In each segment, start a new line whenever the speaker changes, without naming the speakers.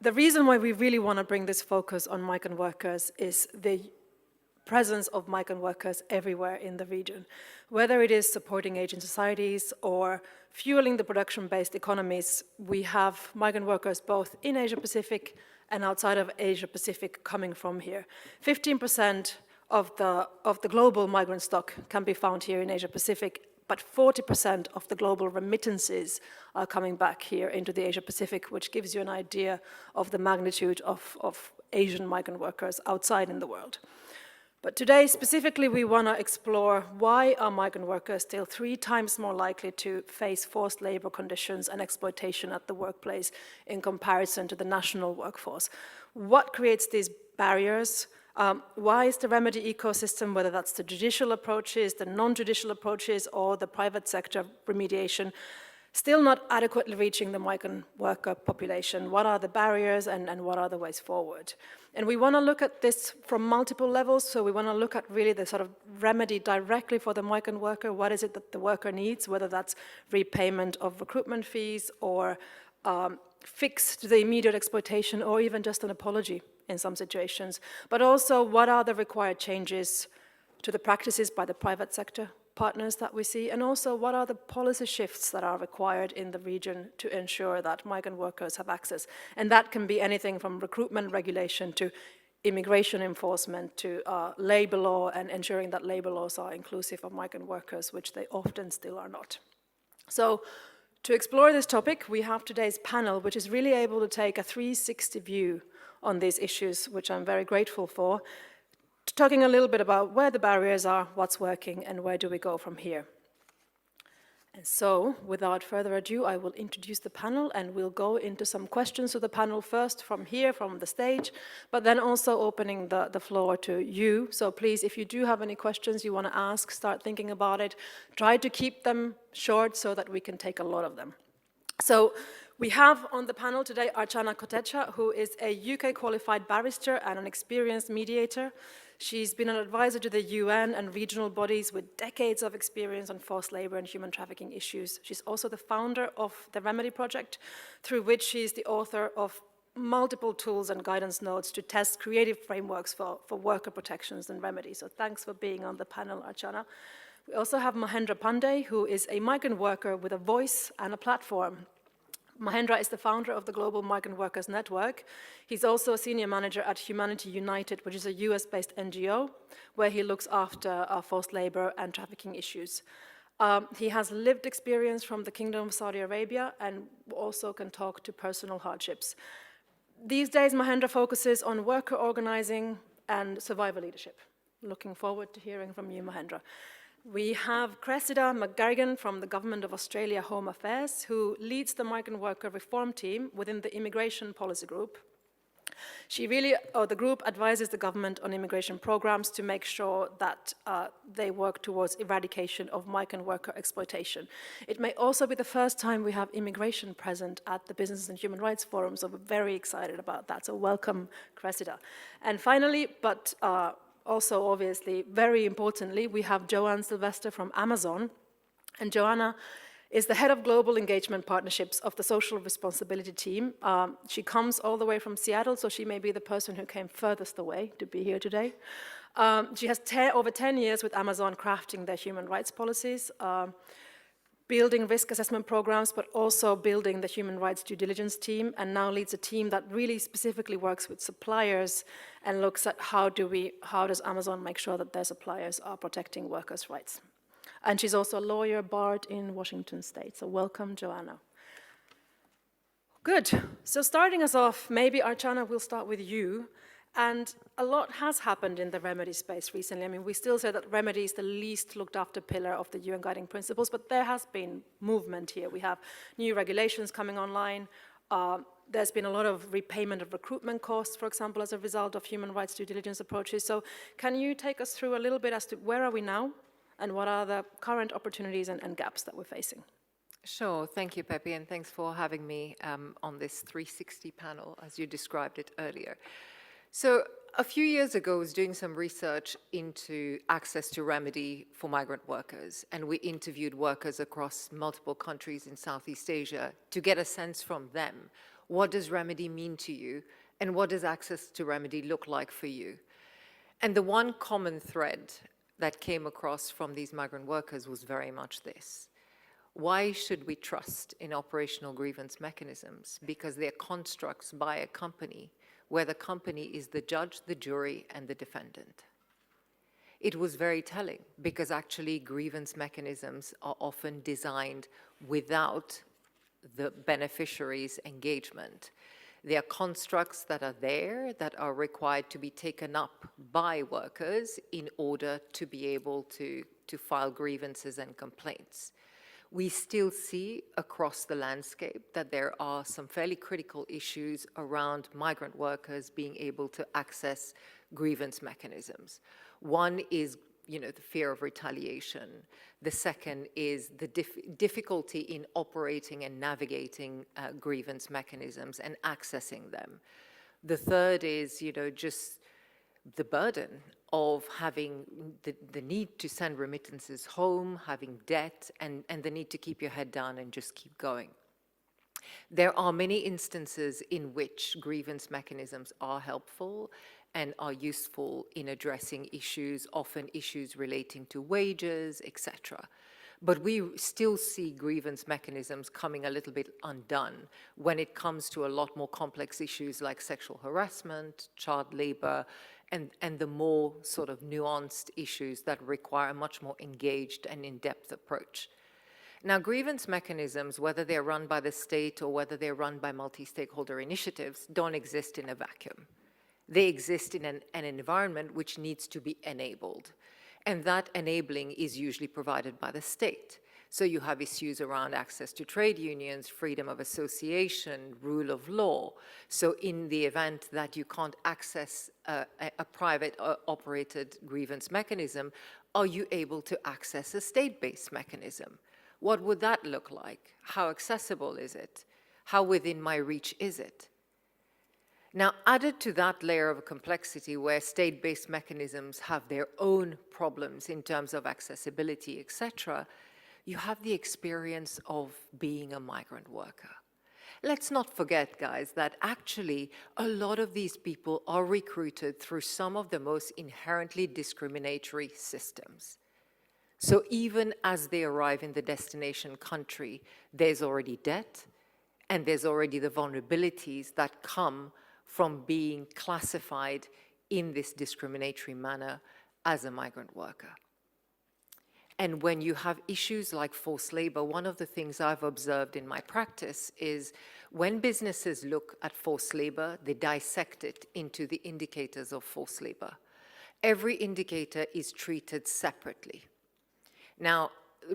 The reason why we really want to bring this focus on migrant workers is the presence of migrant workers everywhere in the region, whether it is supporting Asian societies or fueling the production-based economies. We have migrant workers both in Asia-Pacific and outside of Asia-Pacific coming from here. 15% of the global migrant stock can be found here in Asia-Pacific, but 40% of the global remittances are coming back here into the Asia-Pacific, which gives you an idea of the magnitude of Asian migrant workers outside in the world. But today, specifically, we want to explore why are migrant workers still 3 times more likely to face forced labor conditions and exploitation at the workplace in comparison to the national workforce? What creates these barriers? Why is the remedy ecosystem, whether that's the judicial approaches, the non-judicial approaches, or the private sector remediation, still not adequately reaching the migrant worker population? What are the barriers and what are the ways forward? And we want to look at this from multiple levels. So we want to look at really the sort of remedy directly for the migrant worker. What is it that the worker needs, whether that's repayment of recruitment fees or fix to the immediate exploitation or even just an apology in some situations. But also, what are the required changes to the practices by the private sector partners that we see, and also what are the policy shifts that are required in the region to ensure that migrant workers have access. And that can be anything from recruitment regulation to immigration enforcement to labor law and ensuring that labor laws are inclusive of migrant workers, which they often still are not. So to explore this topic, we have today's panel, which is really able to take a 360 view on these issues, which I'm very grateful for, talking a little bit about where the barriers are, what's working, and where do we go from here. And so, without further ado, I will introduce the panel, and we'll go into some questions to the panel first from here, from the stage, but then also opening the floor to you. So please, if you do have any questions you want to ask, start thinking about it. Try to keep them short so that we can take a lot of them. So we have on the panel today Archana Kotecha, who is a UK qualified barrister and an experienced mediator. She's been an advisor to the UN and regional bodies with decades of experience on forced labor and human trafficking issues. She's also the founder of the Remedy Project, through which she's the author of multiple tools and guidance notes to test creative frameworks for worker protections and remedies. So thanks for being on the panel, Archana. We also have Mahendra Pandey, who is a migrant worker with a voice and a platform. Mahendra is the founder of the Global Migrant Workers Network. He's also a senior manager at Humanity United, which is a US-based NGO, where he looks after forced labor and trafficking issues. He has lived experience from the Kingdom of Saudi Arabia and also can talk to personal hardships. These days, Mahendra focuses on worker organizing and survivor leadership. Looking forward to hearing from you, Mahendra. We have Cressida McGarrigan from the Government of Australia Home Affairs, who leads the migrant worker reform team within the Immigration Policy Group. The group advises the government on immigration programs to make sure that they work towards eradication of migrant worker exploitation. It may also be the first time we have immigration present at the Business and Human Rights Forum, so we're very excited about that. So welcome, Cressida. And finally, but also, obviously, very importantly, we have Joanne Sylvester from Amazon. And Joanna is the head of global engagement partnerships of the social responsibility team. She comes all the way from Seattle, so she may be the person who came furthest away to be here today. She has over 10 years with Amazon crafting their human rights policies, building risk assessment programs, but also building the human rights due diligence team, and now leads a team that really specifically works with suppliers and looks at how does Amazon make sure that their suppliers are protecting workers' rights. And she's also a lawyer barred in Washington State. So welcome, Joanna. Good. So starting us off, maybe Archana, we'll start with you. And a lot has happened in the remedy space recently. I mean, we still say that remedy is the least looked after pillar of the UN Guiding Principles, but there has been movement here. We have new regulations coming online. There's been a lot of repayment of recruitment costs, for example, as a result of human rights due diligence approaches. So can you take us through a little bit as to where are we now and what are the current opportunities and gaps that we're facing?
Sure. Thank you, Pepe, and thanks for having me on this 360 panel, as you described it earlier. So a few years ago, I was doing some research into access to remedy for migrant workers, and we interviewed workers across multiple countries in Southeast Asia to get a sense from them What does remedy mean to you? And what does access to remedy look like for you? And the one common thread that came across from these migrant workers was very much this. Why should we trust in operational grievance mechanisms? Because they're constructs by a company where the company is the judge, the jury, and the defendant. It was very telling because actually grievance mechanisms are often designed without the beneficiary's engagement. They are constructs that are there, that are required to be taken up by workers in order to be able to file grievances and complaints. We still see across the landscape that there are some fairly critical issues around migrant workers being able to access grievance mechanisms. One is, the fear of retaliation. The second is the difficulty in operating and navigating grievance mechanisms and accessing them. The third is, just the burden of having the need to send remittances home, having debt, and the need to keep your head down and just keep going. There are many instances in which grievance mechanisms are helpful and are useful in addressing issues, often issues relating to wages, etc. But we still see grievance mechanisms coming a little bit undone when it comes to a lot more complex issues like sexual harassment, child labor, and the more sort of nuanced issues that require a much more engaged and in-depth approach. Now, grievance mechanisms, whether they're run by the state or whether they're run by multi-stakeholder initiatives, don't exist in a vacuum. They exist in an environment which needs to be enabled. And that enabling is usually provided by the state. So you have issues around access to trade unions, freedom of association, rule of law. So in the event that you can't access a private operated grievance mechanism, are you able to access a state-based mechanism? What would that look like? How accessible is it? How within my reach is it? Now, added to that layer of complexity where state-based mechanisms have their own problems in terms of accessibility, etc., you have the experience of being a migrant worker. Let's not forget, guys, that actually a lot of these people are recruited through some of the most inherently discriminatory systems. So even as they arrive in the destination country, there's already debt and there's already the vulnerabilities that come from being classified in this discriminatory manner as a migrant worker. And when you have issues like forced labor, one of the things I've observed in my practice is when businesses look at forced labor, they dissect it into the indicators of forced labor. Every indicator is treated separately. Now,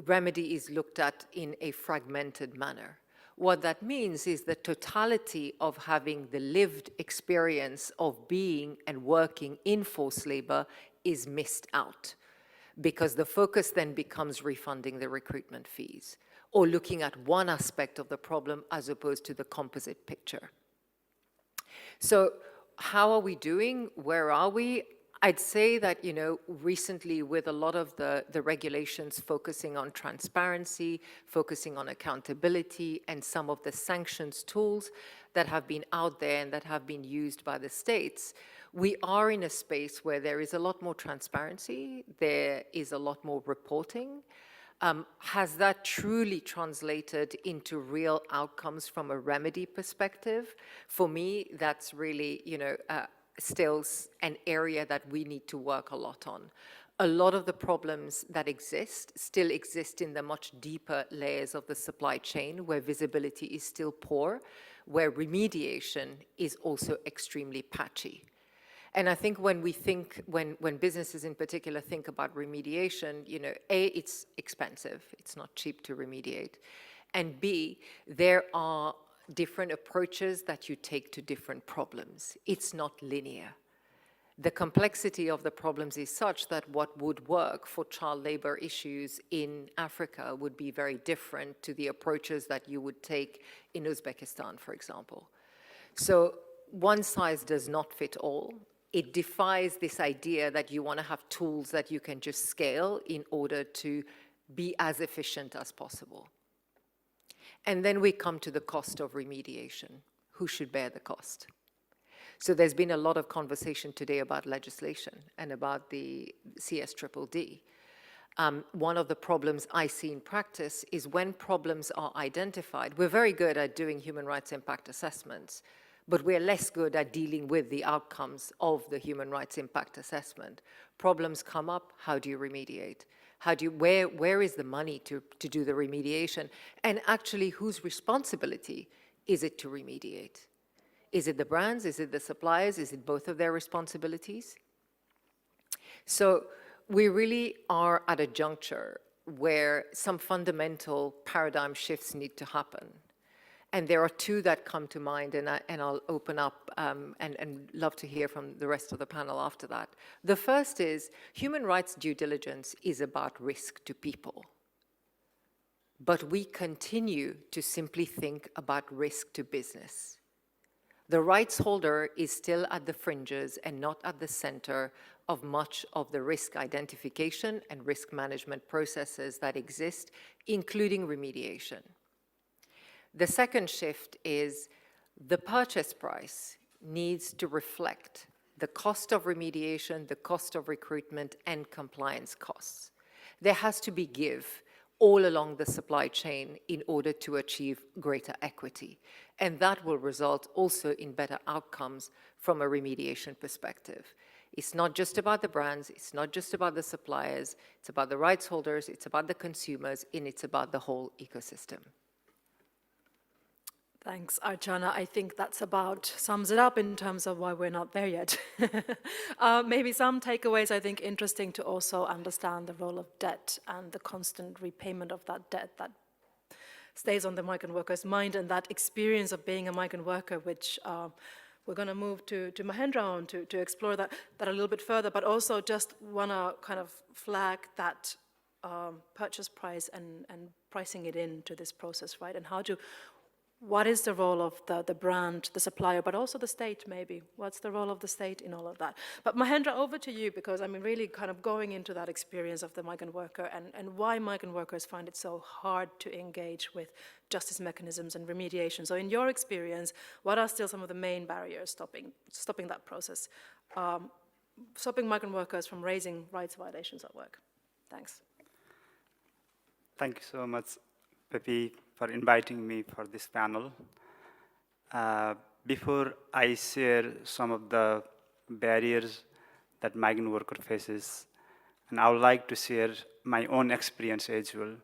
remedy is looked at in a fragmented manner. What that means is the totality of having the lived experience of being and working in forced labor is missed out, because the focus then becomes refunding the recruitment fees or looking at one aspect of the problem as opposed to the composite picture. So how are we doing? Where are we? I'd say that, recently with a lot of the regulations focusing on transparency, focusing on accountability, and some of the sanctions tools that have been out there and that have been used by the states, we are in a space where there is a lot more transparency, there is a lot more reporting. Has that truly translated into real outcomes from a remedy perspective? For me, that's really, still an area that we need to work a lot on. A lot of the problems that exist still exist in the much deeper layers of the supply chain where visibility is still poor, where remediation is also extremely patchy. And I think when businesses in particular think about remediation, A, it's expensive, it's not cheap to remediate, and B, there are different approaches that you take to different problems. It's not linear. The complexity of the problems is such that what would work for child labor issues in Africa would be very different to the approaches that you would take in Uzbekistan, for example. So one size does not fit all. It defies this idea that you want to have tools that you can just scale in order to be as efficient as possible. And then we come to the cost of remediation. who should bear the cost? So there's been a lot of conversation today about legislation and about the CSDDD. One of the problems I see in practice is when problems are identified, we're very good at doing human rights impact assessments, but we're less good at dealing with the outcomes of the human rights impact assessment. Problems come up, how do you remediate? Where is the money to do the remediation? And actually, whose responsibility is it to remediate? Is it the brands? Is it the suppliers? Is it both of their responsibilities? So we really are at a juncture where some fundamental paradigm shifts need to happen. And there are two that come to mind, and I'll open up and love to hear from the rest of the panel after that. The first is human rights due diligence is about risk to people. But we continue to simply think about risk to business. The rights holder is still at the fringes and not at the center of much of the risk identification and risk management processes that exist, including remediation. The second shift is the purchase price needs to reflect the cost of remediation, the cost of recruitment, and compliance costs. There has to be give all along the supply chain in order to achieve greater equity. And that will result also in better outcomes from a remediation perspective. It's not just about the brands, it's not just about the suppliers, it's about the rights holders, it's about the consumers, and it's about the whole ecosystem.
Thanks, Archana. I think that's about sums it up in terms of why we're not there yet. Maybe some takeaways, I think, interesting to also understand the role of debt and the constant repayment of that debt that stays on the migrant worker's mind, and that experience of being a migrant worker, which we're going to move to Mahendra on to explore that a little bit further, but also just want to kind of flag that purchase price and pricing it into this process, right? And what is the role of the brand, the supplier, but also the state maybe? What's the role of the state in all of that? But Mahendra, over to you, because I mean really kind of going into that experience of the migrant worker and why migrant workers find it so hard to engage with justice mechanisms and remediation. So in your experience, what are still some of the main barriers stopping that process, stopping migrant workers from raising rights violations at work? Thanks.
Thank you so much, Pepe, for inviting me for this panel. Before I share some of the barriers that migrant worker faces, and I would like to share my own experience as well.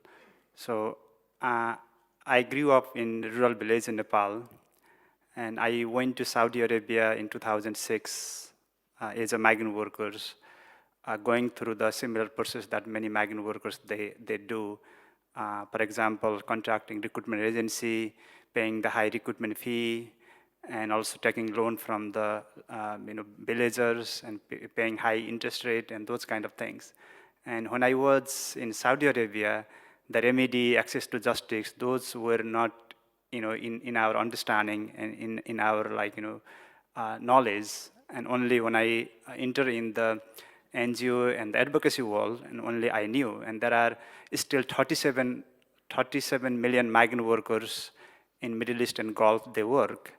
So I grew up in rural village in Nepal, and I went to Saudi Arabia in 2006 as a migrant worker, going through the similar process that many migrant workers they do. For example, contracting recruitment agency, paying the high recruitment fee, and also taking loan from the villagers and paying high interest rate and those kind of things. And when I was in Saudi Arabia, the remedy, access to justice, those were not in our understanding and in our knowledge. And only when I enter in the NGO and the advocacy world, and only I knew. And there are still 37 million migrant workers in Middle East and Gulf, they work.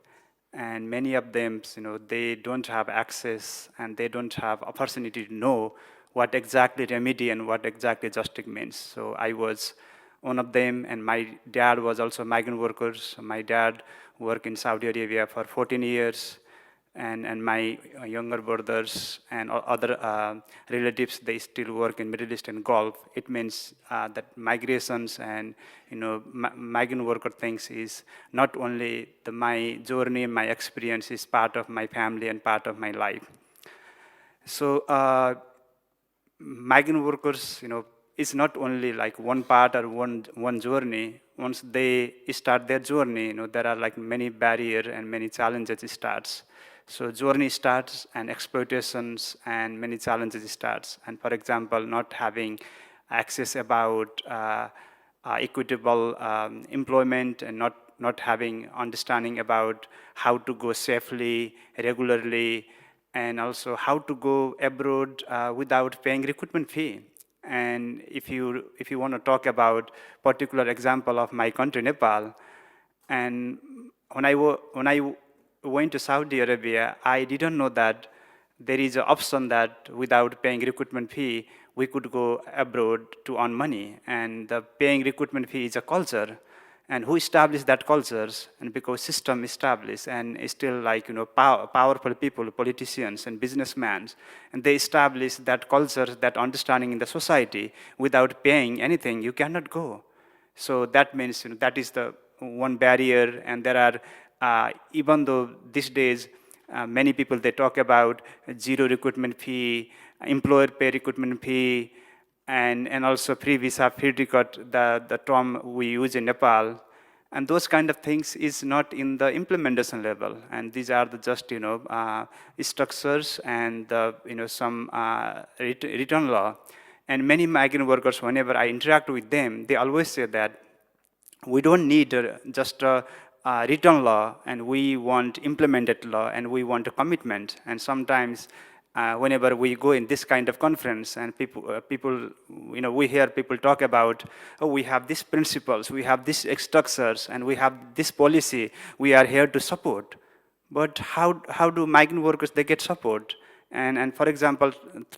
And many of them, they don't have access and they don't have opportunity to know what exactly remedy and what exactly justice means. So I was one of them, and my dad was also migrant workers. My dad worked in Saudi Arabia for 14 years. And my younger brothers and other relatives, they still work in Middle East and Gulf. It means that migrations and migrant worker things is not only my journey, my experience is part of my family and part of my life. So migrant workers, it's not only like one part or one journey. Once they start their journey, there are like many barriers and many challenges it starts. So journey starts and exploitations and many challenges starts. And for example, not having access about equitable employment and not having understanding about how to go safely, regularly, and also how to go abroad without paying recruitment fee. And if you want to talk about particular example of my country, Nepal, and when I went to Saudi Arabia, I didn't know that there is an option that without paying recruitment fee, we could go abroad to earn money. And the paying recruitment fee is a culture. And who established that cultures? And because system established, and it's still like, powerful people, politicians and businessmen, and they established that culture, that understanding in the society. Without paying anything, you cannot go. So that means that is the one barrier, and there are, even though these days, many people, they talk about zero recruitment fee, employer pay recruitment fee, and also free visa, free ticket, the term we use in Nepal. And those kind of things is not in the implementation level. And these are the just, structures and, some written law. And many migrant workers, whenever I interact with them, they always say that we don't need just a written law, and we want implemented law, and we want a commitment. And sometimes whenever we go in this kind of conference, and people, we hear people talk about, oh, we have these principles, we have these structures, and we have this policy, we are here to support. But how do migrant workers, they get support? And for example,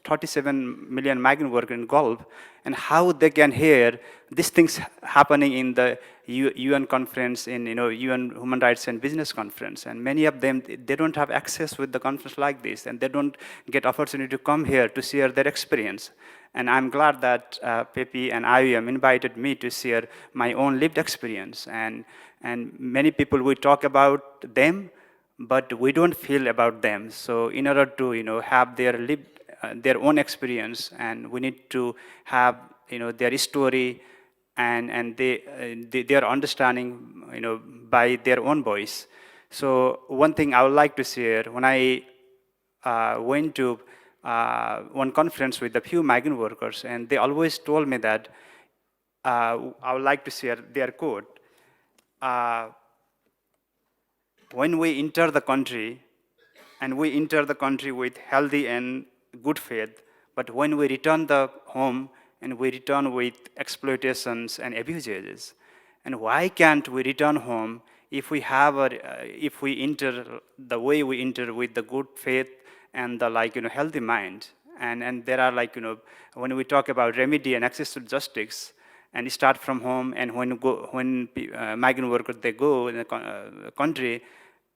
37 million migrant workers in Gulf, and how they can hear these things happening in the UN conference, in UN Human Rights and Business Conference, and many of them, they don't have access with the conference like this, and they don't get opportunity to come here to share their experience. And I'm glad that Pepe and IOM invited me to share my own lived experience. And many people, we talk about them, but we don't feel about them. So in order to have their lived, their own experience, and we need to have their story and their understanding by their own voice. So one thing I would like to share, when I went to one conference with a few migrant workers, and they always told me that I would like to share their quote. When we enter the country, and we enter the country with healthy and good faith, but when we return the home, and we return with exploitations and abuses. And why can't we return home if we have if we enter the way we enter with the good faith and the healthy mind? And there are when we talk about remedy and access to justice, and start from home, and when migrant workers, they go in the country,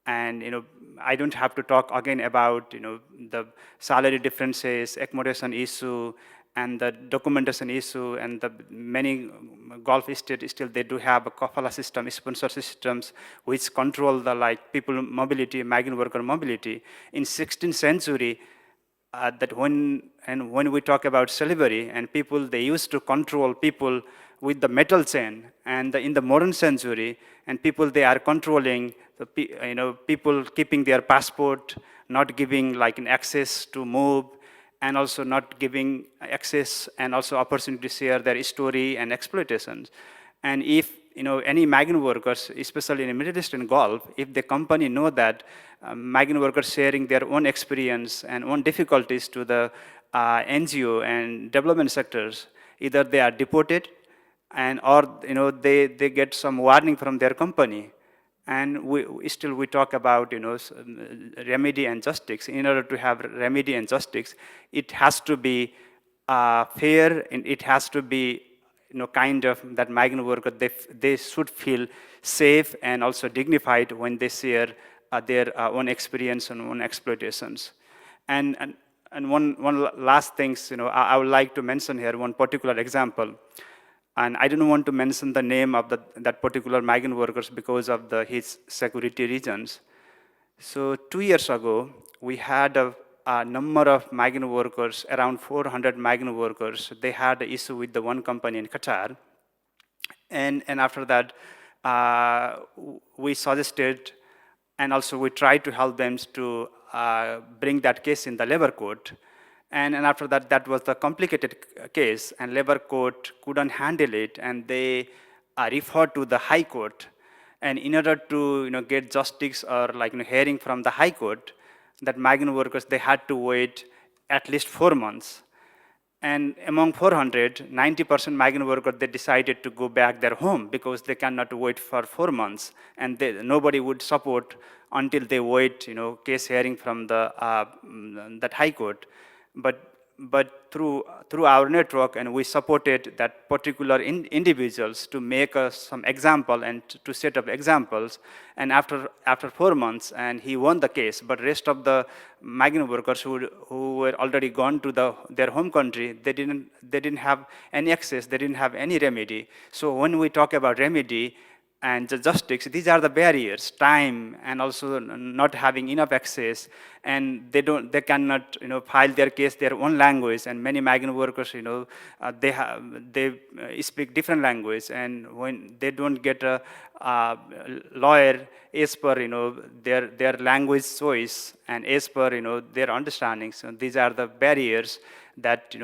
and I don't have to talk again about the salary differences, accommodation issue, and the documentation issue, and the many Gulf states still, they do have a kafala system, sponsor systems, which control the people mobility, migrant worker mobility. In 16th century, that when we talk about slavery, and people, they used to control people with the metal chain, and in the modern century, and people, they are controlling the people, keeping their passport, not giving an access to move, and also not giving access and also opportunity to share their story and exploitations. And if any migrant workers, especially in the Middle East and Gulf, if the company know that migrant workers sharing their own experience and own difficulties to the NGO and development sectors, either they are deported, and or they get some warning from their company. And we talk about remedy and justice. In order to have remedy and justice, it has to be fair, and it has to be kind of that migrant worker, they should feel safe and also dignified when they share their own experience and own exploitations. And one last things I would like to mention here, one particular example. And I don't want to mention the name of that particular migrant workers because of his security reasons. So 2 years ago, we had a number of migrant workers, around 400 migrant workers. They had an issue with the one company in Qatar. And after that, we suggested, and also we tried to help them to bring that case in the labor court. And after that, that was the complicated case, and labor court couldn't handle it, and they referred to the high court. And in order to get justice or hearing from the high court, that migrant workers, they had to wait at least 4 months. And among 400, 90% migrant workers, they decided to go back their home because they cannot wait for 4 months. And nobody would support until they wait, case hearing from that high court. But through our network, and we supported that particular individuals to make some example and to set up examples. And after 4 months, and he won the case. But rest of the migrant workers who were already gone to their home country, they didn't have any access. They didn't have any remedy. So when we talk about remedy and justice, these are the barriers: time, and also not having enough access, and they cannot file their case their own language. And many migrant workers they speak different language, and when they don't get a lawyer as per their language choice and as per their understanding. So these are the barriers that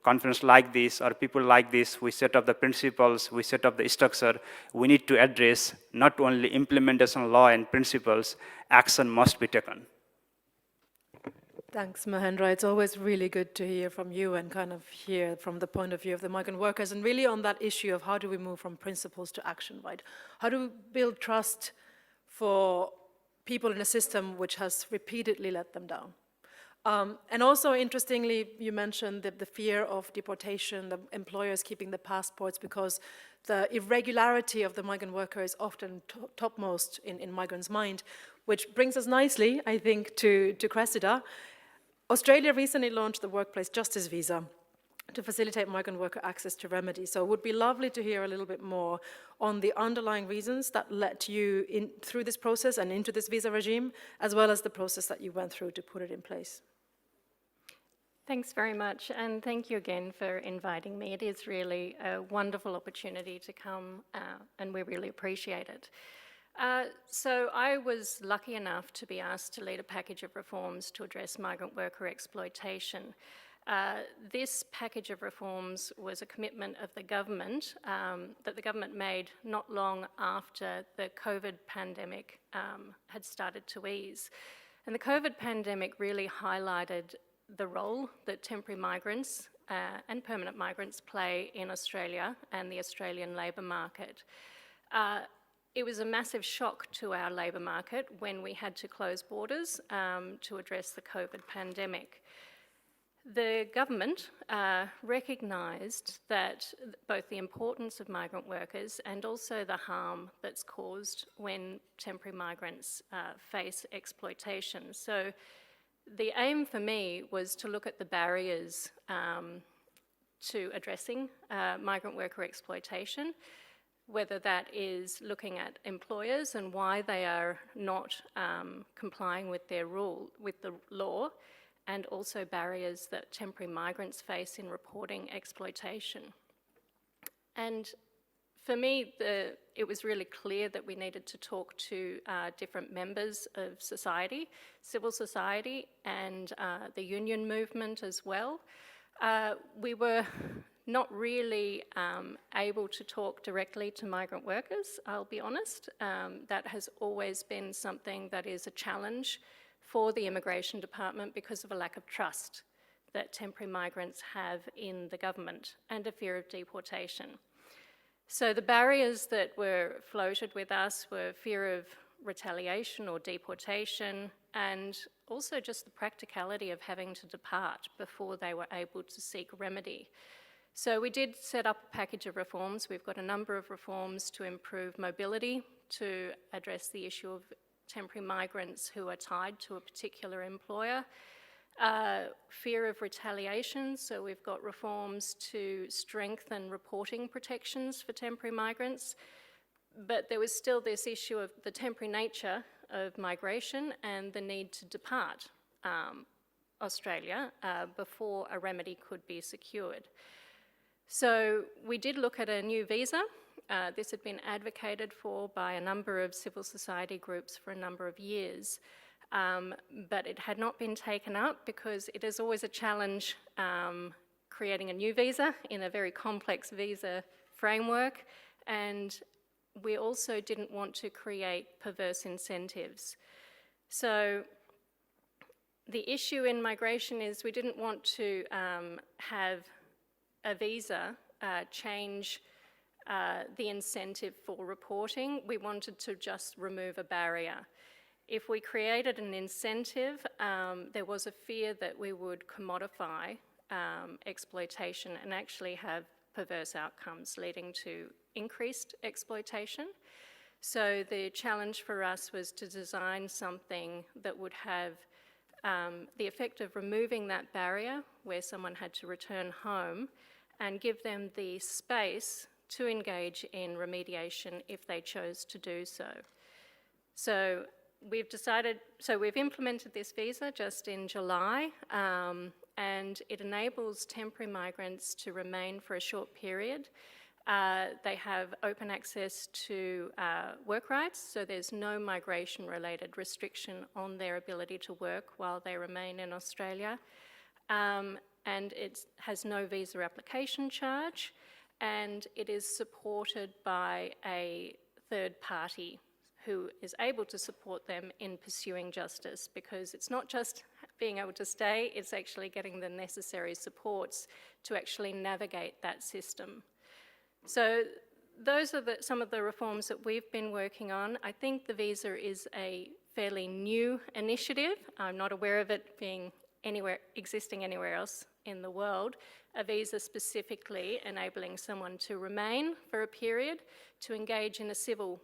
conference like this or people like this, we set up the principles, we set up the structure, we need to address not only implementation law and principles, action must be taken.
Thanks, Mahendra. It's always really good to hear from you and kind of hear from the point of view of the migrant workers, and really on that issue of how do we move from principles to action, right? How do we build trust for people in a system which has repeatedly let them down? And also, interestingly, you mentioned the fear of deportation, the employers keeping the passports, because the irregularity of the migrant worker is often topmost in migrants' mind, which brings us nicely, I think, to Cressida. Australia recently launched the Workplace Justice Visa to facilitate migrant worker access to remedies. So it would be lovely to hear a little bit more on the underlying reasons that led you through this process and into this visa regime, as well as the process that you went through to put it in place.
Thanks very much, and thank you again for inviting me. It is really a wonderful opportunity to come, and we really appreciate it. So I was lucky enough to be asked to lead a package of reforms to address migrant worker exploitation. This package of reforms was a commitment of the government that the government made not long after the COVID pandemic had started to ease. And the COVID pandemic really highlighted the role that temporary migrants and permanent migrants play in Australia and the Australian labour market. It was a massive shock to our labour market when we had to close borders to address the COVID pandemic. The government recognised that both the importance of migrant workers and also the harm that's caused when temporary migrants face exploitation. So the aim for me was to look at the barriers to addressing migrant worker exploitation, whether that is looking at employers and why they are not complying with the law, and also barriers that temporary migrants face in reporting exploitation. And for me, it was really clear that we needed to talk to different members of society, civil society, and the union movement as well. We were not really able to talk directly to migrant workers, I'll be honest. That has always been something that is a challenge for the Immigration Department because of a lack of trust that temporary migrants have in the government and a fear of deportation. So the barriers that were floated with us were fear of retaliation or deportation, and also just the practicality of having to depart before they were able to seek remedy. So we did set up a package of reforms. We've got a number of reforms to improve mobility, to address the issue of temporary migrants who are tied to a particular employer. Fear of retaliation, so we've got reforms to strengthen reporting protections for temporary migrants, but there was still this issue of the temporary nature of migration and the need to depart Australia before a remedy could be secured. So we did look at a new visa. This had been advocated for by a number of civil society groups for a number of years. But it had not been taken up because it is always a challenge creating a new visa in a very complex visa framework, and we also didn't want to create perverse incentives. So the issue in migration is we didn't want to have a visa change the incentive for reporting. We wanted to just remove a barrier. If we created an incentive, there was a fear that we would commodify exploitation and actually have perverse outcomes leading to increased exploitation. So the challenge for us was to design something that would have the effect of removing that barrier where someone had to return home and give them the space to engage in remediation if they chose to do so. So we've implemented this visa just in July, and it enables temporary migrants to remain for a short period. They have open access to work rights, so there's no migration-related restriction on their ability to work while they remain in Australia. And it has no visa application charge, and it is supported by a third party who is able to support them in pursuing justice, because it's not just being able to stay, it's actually getting the necessary supports to actually navigate that system. So those are some of the reforms that we've been working on. I think the visa is a fairly new initiative. I'm not aware of it being existing anywhere else in the world. A visa specifically enabling someone to remain for a period, to engage in a civil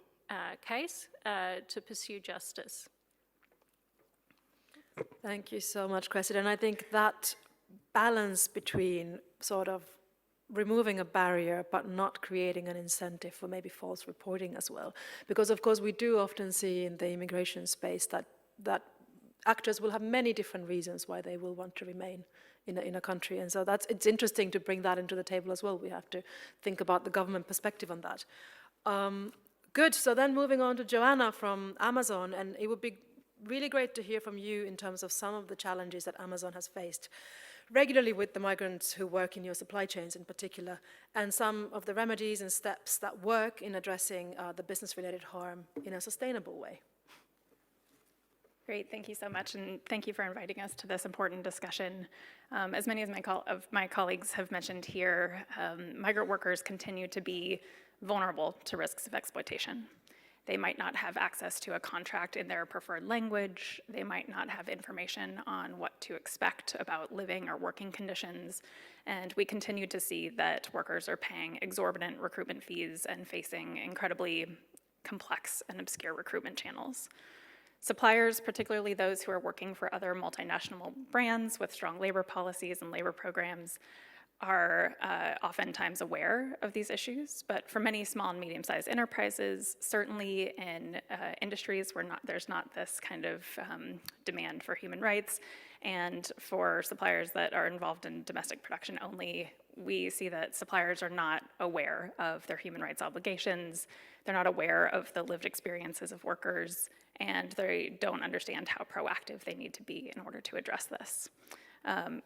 case, to pursue justice.
Thank you so much, Cressida. And I think that balance between sort of removing a barrier but not creating an incentive for maybe false reporting as well. Because of course we do often see in the immigration space that actors will have many different reasons why they will want to remain in a country. And so it's interesting to bring that into the table as well. We have to think about the government perspective on that. Good, so then moving on to Joanna from Amazon, and it would be really great to hear from you in terms of some of the challenges that Amazon has faced regularly with the migrants who work in your supply chains in particular, and some of the remedies and steps that work in addressing the business-related harm in a sustainable way.
Great, thank you so much, and thank you for inviting us to this important discussion. As many of my colleagues have mentioned here, migrant workers continue to be vulnerable to risks of exploitation. They might not have access to a contract in their preferred language. They might not have information on what to expect about living or working conditions. And we continue to see that workers are paying exorbitant recruitment fees and facing incredibly complex and obscure recruitment channels. Suppliers, particularly those who are working for other multinational brands with strong labor policies and labor programs, are oftentimes aware of these issues, but for many small and medium-sized enterprises, certainly in industries where there's not this kind of demand for human rights, and for suppliers that are involved in domestic production only, we see that suppliers are not aware of their human rights obligations, they're not aware of the lived experiences of workers, and they don't understand how proactive they need to be in order to address this.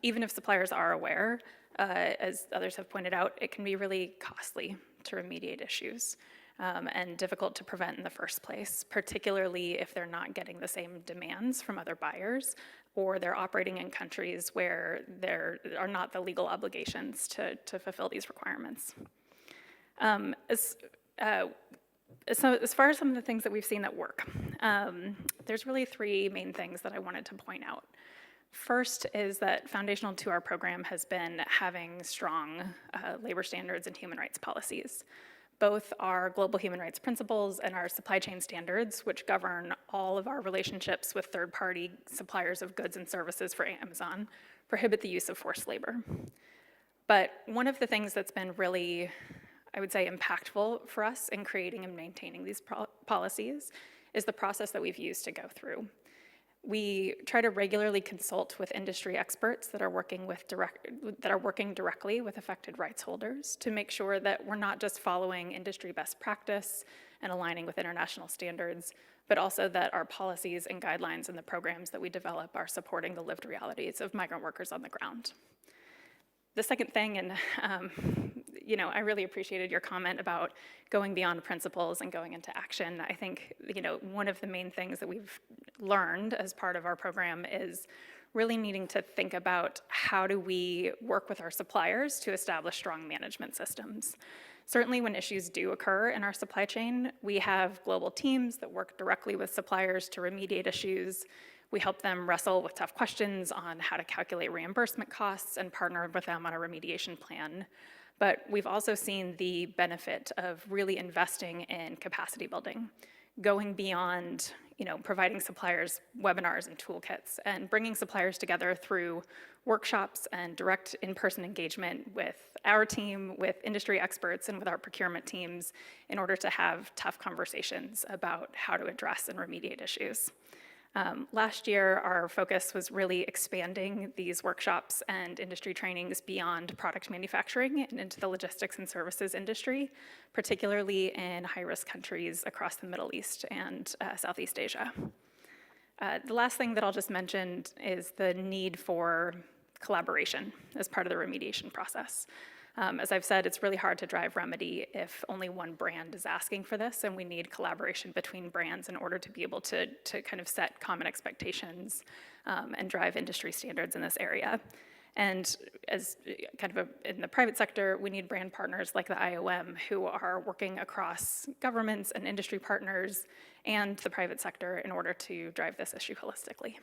Even if suppliers are aware, as others have pointed out, it can be really costly to remediate issues and difficult to prevent in the first place, particularly if they're not getting the same demands from other buyers, or they're operating in countries where there are not the legal obligations to fulfill these requirements. As far as some of the things that we've seen that work, there's really three main things that I wanted to point out. First is that foundational to our program has been having strong labor standards and human rights policies. Both our global human rights principles and our supply chain standards, which govern all of our relationships with third-party suppliers of goods and services for Amazon, prohibit the use of forced labor. But one of the things that's been really, I would say, impactful for us in creating and maintaining these policies is the process that we've used to go through. We try to regularly consult with industry experts that are working directly with affected rights holders to make sure that we're not just following industry best practice and aligning with international standards, but also that our policies and guidelines and the programs that we develop are supporting the lived realities of migrant workers on the ground. The second thing, and I really appreciated your comment about going beyond principles and going into action. I think one of the main things that we've learned as part of our program is really needing to think about how do we work with our suppliers to establish strong management systems. Certainly when issues do occur in our supply chain, we have global teams that work directly with suppliers to remediate issues. We help them wrestle with tough questions on how to calculate reimbursement costs and partner with them on a remediation plan. But we've also seen the benefit of really investing in capacity building, going beyond, providing suppliers webinars and toolkits, and bringing suppliers together through workshops and direct in-person engagement with our team, with industry experts, and with our procurement teams in order to have tough conversations about how to address and remediate issues. Last year, our focus was really expanding these workshops and industry trainings beyond product manufacturing and into the logistics and services industry, particularly in high-risk countries across the Middle East and Southeast Asia. The last thing that I'll just mention is the need for collaboration as part of the remediation process. As I've said, it's really hard to drive remedy if only one brand is asking for this, and we need collaboration between brands in order to be able to kind of set common expectations and drive industry standards in this area. And as kind of in the private sector, we need brand partners like the IOM who are working across governments and industry partners and the private sector in order to drive this issue holistically.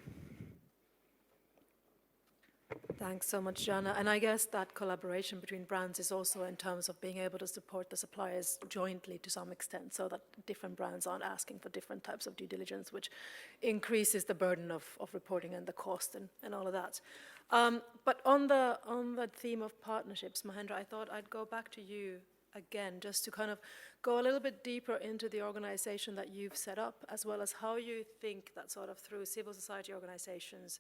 Thanks so much, Jana. And I guess that collaboration between brands is also in terms of being able to support the suppliers jointly to some extent, so that different brands aren't asking for different types of due diligence, which increases the burden of reporting and the cost and all of that. But on the theme of partnerships, Mahendra, I thought I'd go back to you again, just to kind of go a little bit deeper into the organization that you've set up, as well as how you think that sort of through civil society organizations,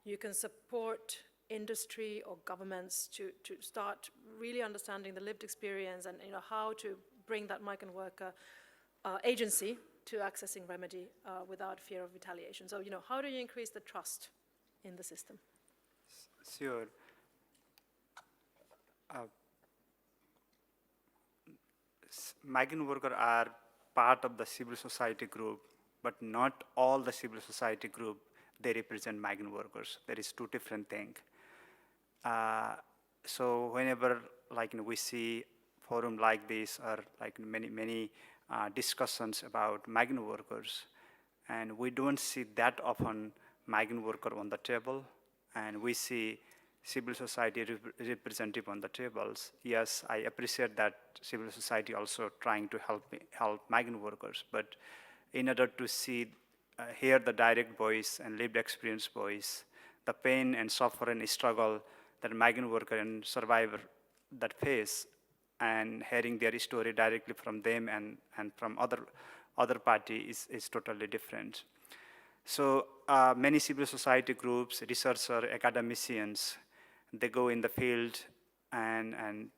you can support industry or governments to start really understanding the lived experience and how to bring that migrant worker agency to accessing remedy without fear of retaliation. So how do you increase the trust in the system?
Sure. Migrant workers are part of the civil society group, but not all the civil society group, they represent migrant workers. There is two different things. So whenever we see forum like this or like many discussions about migrant workers, and we don't see that often migrant worker on the table, and we see civil society representative on the tables. Yes, I appreciate that civil society also trying to help migrant workers, but in order to hear the direct voice and lived experience voice, the pain and suffering and struggle that migrant worker and survivor that face, and hearing their story directly from them and from other party is totally different. So many civil society groups, researchers, academicians, they go in the field and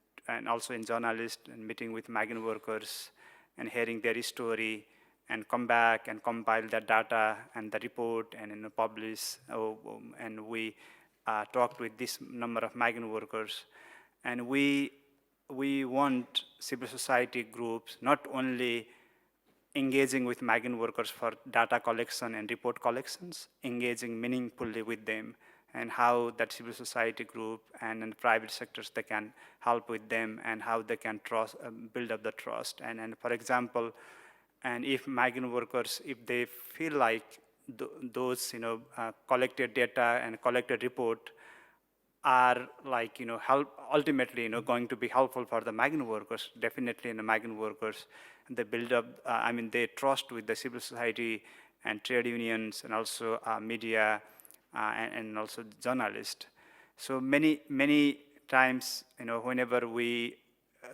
also in journalists and meeting with migrant workers and hearing their story and come back and compile that data and the report and publish. And we talked with this number of migrant workers. And we want civil society groups not only engaging with migrant workers for data collection and report collections, engaging meaningfully with them, and how that civil society group and in the private sectors, they can help with them and how they can build up the trust. And for example, and if migrant workers, if they feel like those collected data and collected report are ultimately going to be helpful for the migrant workers, definitely in the migrant workers, they build up, they trust with the civil society and trade unions and also media and also journalists. So many times, whenever we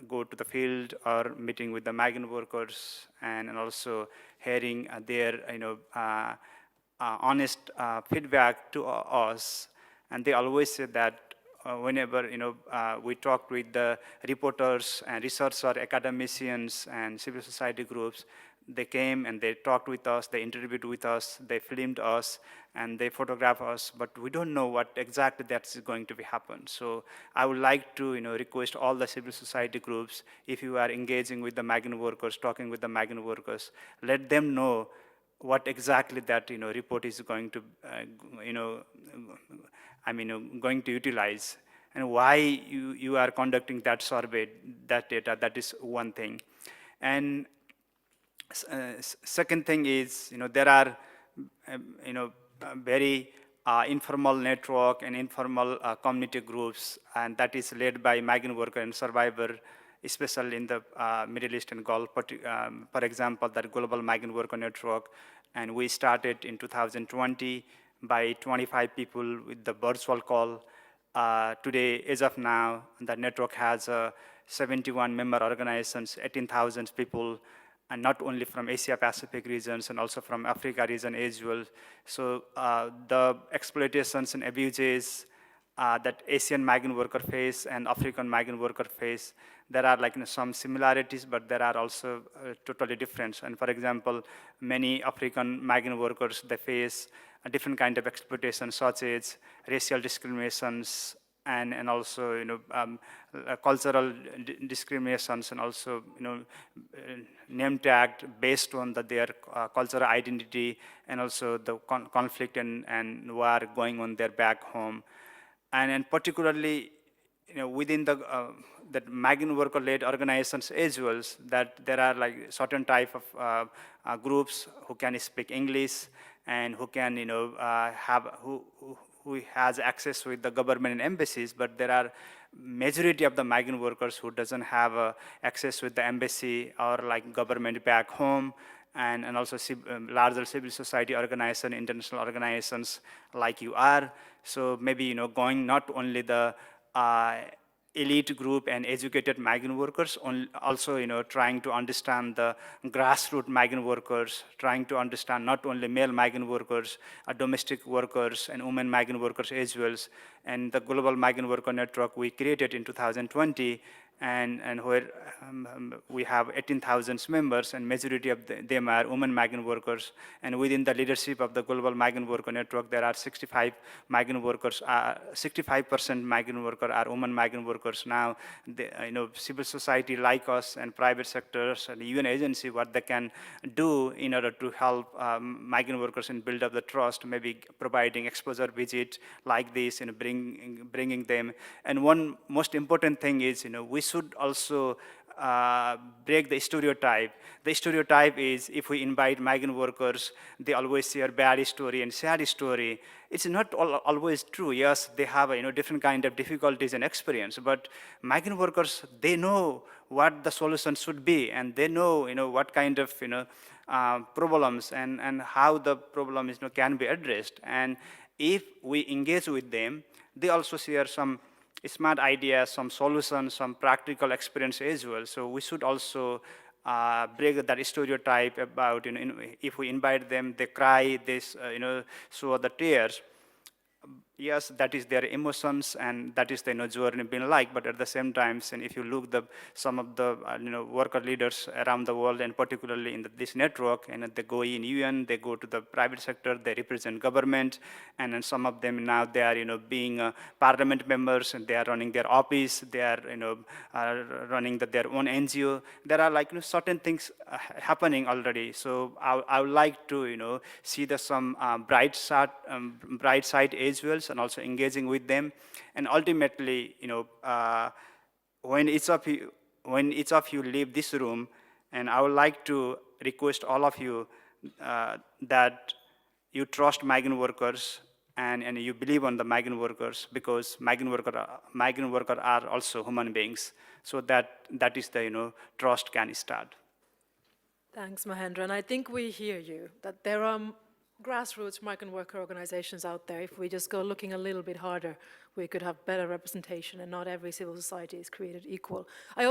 go to the field or meeting with the migrant workers and also hearing their honest feedback to us, and they always say that whenever we talk with the reporters and researchers, academicians and civil society groups, they came and they talked with us, they interviewed with us, they filmed us, and they photograph us, but we don't know what exactly that's going to be happen. So I would like to request all the civil society groups, if you are engaging with the migrant workers, talking with the migrant workers, let them know what exactly that report is going to going to utilize, and why you are conducting that survey, that data. That is one thing. And second thing is, there are, very informal network and informal community groups, and that is led by migrant worker and survivor, especially in the Middle East and Gulf. For example, that Global Migrant Worker Network, and we started in 2020 by 25 people with the virtual call. Today, as of now, the network has 71 member organizations, 18,000 people, and not only from Asia Pacific regions and also from Africa region as well. So the exploitations and abuses that Asian migrant worker face and African migrant worker face, there are some similarities, but there are also totally different. And for example, many African migrant workers, they face a different kind of exploitation, such as racial discriminations, and also cultural discriminations, and also name tagged based on their cultural identity, and also the conflict and war going on there back home. And particularly within the that migrant worker-led organizations as well, that there are certain type of groups who can speak English and who can who has access with the government and embassies, but there are majority of the migrant workers who doesn't have access with the embassy or government back home, and also larger civil society organization, international organizations like you are. So maybe going not only the elite group and educated migrant workers, also trying to understand the grassroots migrant workers, trying to understand not only male migrant workers, domestic workers, and women migrant workers as well. And the Global Migrant Worker Network we created in 2020, and where we have 18,000 members, and majority of them are women migrant workers. And within the leadership of the Global Migrant Worker Network, there are 65 migrant workers. 65% migrant workers are women migrant workers. Now, civil society like us and private sectors and the UN agency, what they can do in order to help migrant workers and build up the trust, maybe providing exposure visit like this, bringing them. And one most important thing is, we should also break the stereotype. The stereotype is, if we invite migrant workers, they always share bad story and sad story. It's not always true. Yes, they have different kind of difficulties and experience, but migrant workers, they know what the solution should be, and they know what kind of problems and how the problem can be addressed. And if we engage with them, they also share some smart ideas, some solutions, some practical experience as well. So we should also break that stereotype about, if we invite them, they cry, they show the tears. Yes, that is their emotions, and that is the journey been like. But at the same time, and if you look some of the worker leaders around the world, and particularly in this network, and they go in UN, they go to the private sector, they represent government, and then some of them now they are being parliament members, and they are running their office, they are running their own NGO. There are certain things happening already. So I would like to see some bright side as well, and also engaging with them. And ultimately, when each of you leave this room, and I would like to request all of you that you trust migrant workers, and you believe on the migrant workers, because migrant workers are also human beings. So that is the trust can start.
Thanks, Mahendra. And I think we hear you, that there are grassroots migrant worker organizations out there. If we just go looking a little bit harder, we could have better representation, and not every civil society is created equal. I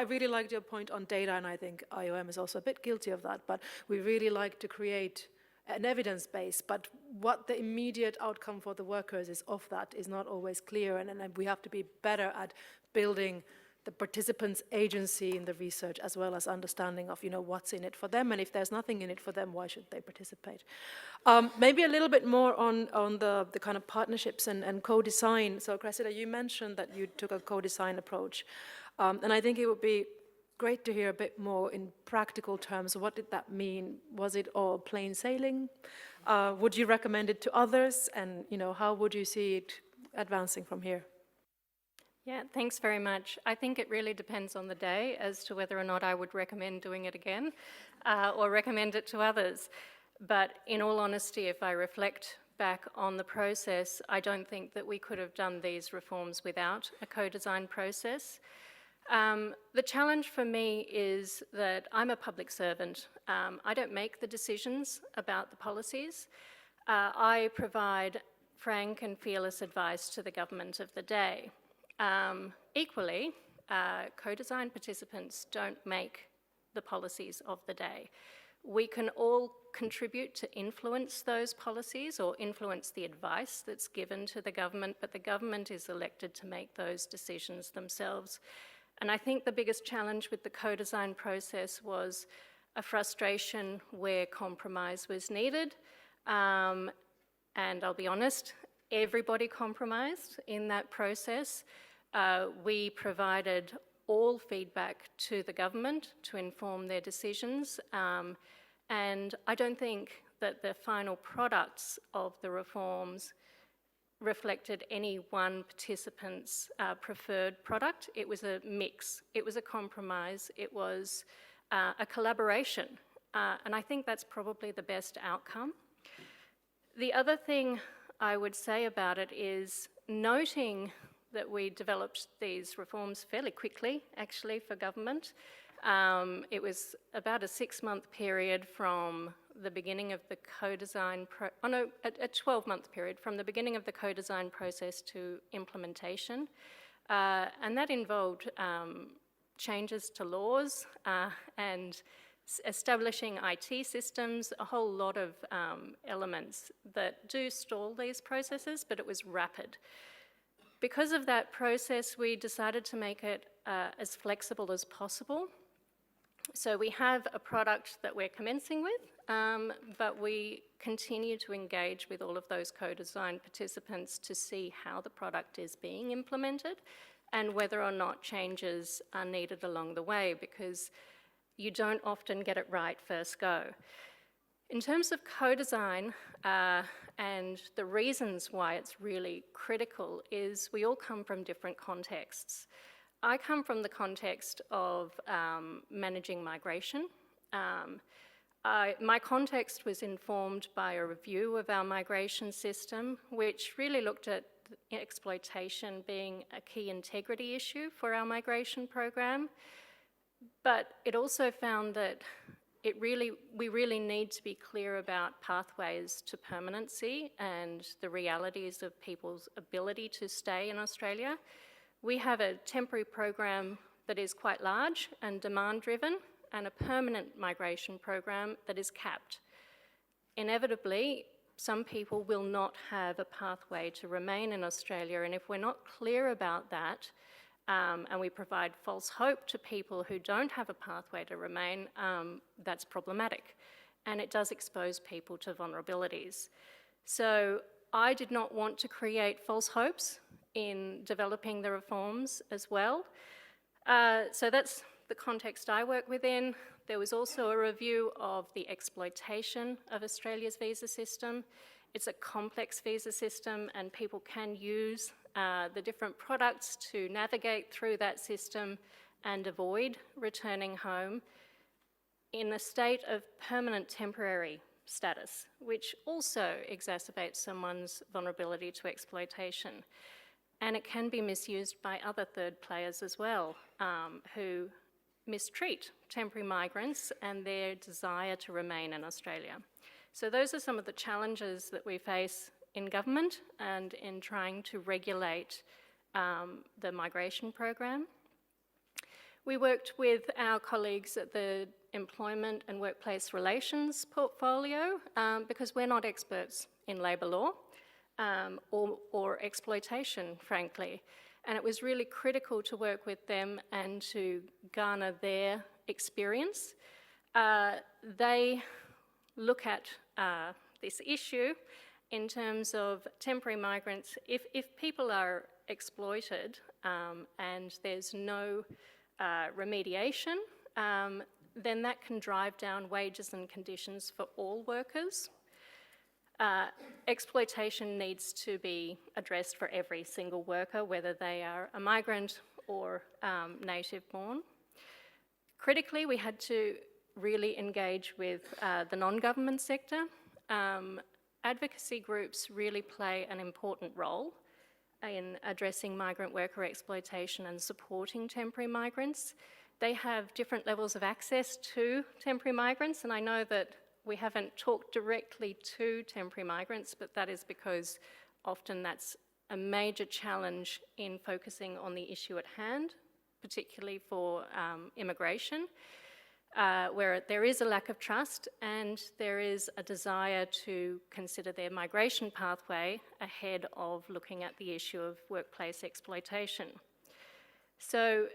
really liked your point on data, and I think IOM is also a bit guilty of that, but we really like to create an evidence base, but what the immediate outcome for the workers is of that is not always clear, and we have to be better at building the participants' agency in the research, as well as understanding of what's in it for them, and if there's nothing in it for them, why should they participate? Maybe a little bit more on the kind of partnerships and co-design. So Cressida, you mentioned that you took a co-design approach, and I think it would be great to hear a bit more in practical terms. What did that mean? Was it all plain sailing? Would you recommend it to others? And how would you see it advancing from here?
Yeah, thanks very much. I think it really depends on the day as to whether or not I would recommend doing it again or recommend it to others. But in all honesty, if I reflect back on the process, I don't think that we could have done these reforms without a co-design process. The challenge for me is that I'm a public servant. I don't make the decisions about the policies. I provide frank and fearless advice to the government of the day. Equally, co-design participants don't make the policies of the day. We can all contribute to influence those policies or influence the advice that's given to the government, but the government is elected to make those decisions themselves. And I think the biggest challenge with the co-design process was a frustration where compromise was needed. And I'll be honest, everybody compromised in that process. We provided all feedback to the government to inform their decisions. And I don't think that the final products of the reforms reflected any one participant's preferred product. It was a mix. It was a compromise. It was a collaboration. And I think that's probably the best outcome. The other thing I would say about it is noting that we developed these reforms fairly quickly, actually, for government. It was about a 6-month period from the beginning of the co-design, a 12-month period from the beginning of the co-design process to implementation. And that involved changes to laws and establishing IT systems, a whole lot of elements that do stall these processes, but it was rapid. Because of that process, we decided to make it as flexible as possible. So we have a product that we're commencing with, but we continue to engage with all of those co-design participants to see how the product is being implemented and whether or not changes are needed along the way, because you don't often get it right first go. In terms of co-design and the reasons why it's really critical is we all come from different contexts. I come from the context of managing migration. My context was informed by a review of our migration system, which really looked at exploitation being a key integrity issue for our migration program. But it also found that we really need to be clear about pathways to permanency and the realities of people's ability to stay in Australia. We have a temporary program that is quite large and demand-driven, and a permanent migration program that is capped. Inevitably, some people will not have a pathway to remain in Australia, and if we're not clear about that, and we provide false hope to people who don't have a pathway to remain, that's problematic. And it does expose people to vulnerabilities. So I did not want to create false hopes in developing the reforms as well. So that's the context I work within. There was also a review of the exploitation of Australia's visa system. It's a complex visa system, and people can use the different products to navigate through that system and avoid returning home in a state of permanent temporary status, which also exacerbates someone's vulnerability to exploitation. And it can be misused by other third players as well, who mistreat temporary migrants and their desire to remain in Australia. So those are some of the challenges that we face in government and in trying to regulate the migration program. We worked with our colleagues at the Employment and Workplace Relations portfolio because we're not experts in labour law or exploitation, frankly. And it was really critical to work with them and to garner their experience. They look at this issue in terms of temporary migrants. If people are exploited and there's no remediation, then that can drive down wages and conditions for all workers. Exploitation needs to be addressed for every single worker, whether they are a migrant or native-born. Critically, we had to really engage with the non-government sector. Advocacy groups really play an important role in addressing migrant worker exploitation and supporting temporary migrants. They have different levels of access to temporary migrants, and I know that we haven't talked directly to temporary migrants, but that is because often that's a major challenge in focusing on the issue at hand, particularly for immigration, where there is a lack of trust and there is a desire to consider their migration pathway ahead of looking at the issue of workplace exploitation. So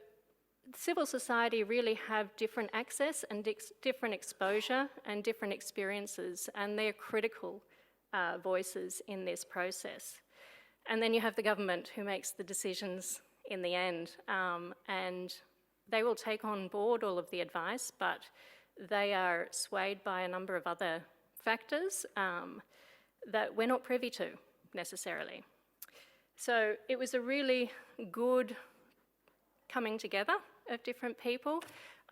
civil society really have different access and different exposure and different experiences, and they're critical voices in this process. And then you have the government who makes the decisions in the end, and they will take on board all of the advice, but they are swayed by a number of other factors that we're not privy to necessarily. So it was a really good coming together of different people.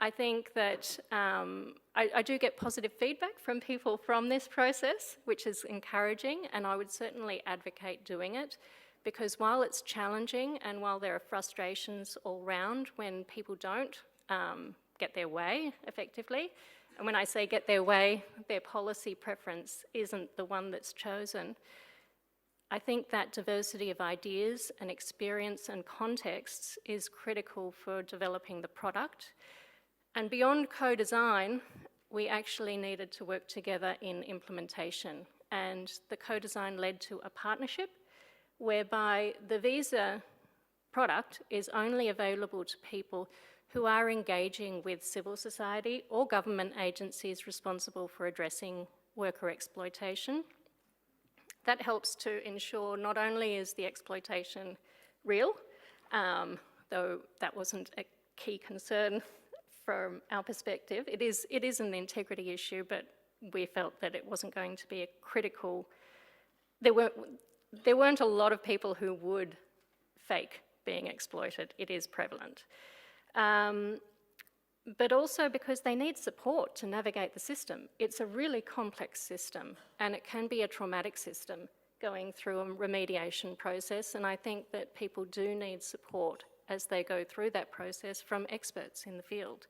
I think that I do get positive feedback from people from this process, which is encouraging, and I would certainly advocate doing it, because while it's challenging and while there are frustrations all round when people don't get their way effectively, and when I say get their way, their policy preference isn't the one that's chosen, I think that diversity of ideas and experience and contexts is critical for developing the product. And beyond co-design, we actually needed to work together in implementation. And the co-design led to a partnership whereby the visa product is only available to people who are engaging with civil society or government agencies responsible for addressing worker exploitation. That helps to ensure not only is the exploitation real, though that wasn't a key concern from our perspective. It is an integrity issue, but we felt that it wasn't going to be a critical. There weren't a lot of people who would fake being exploited. It is prevalent. But also because they need support to navigate the system. It's a really complex system, and it can be a traumatic system going through a remediation process, and I think that people do need support as they go through that process from experts in the field.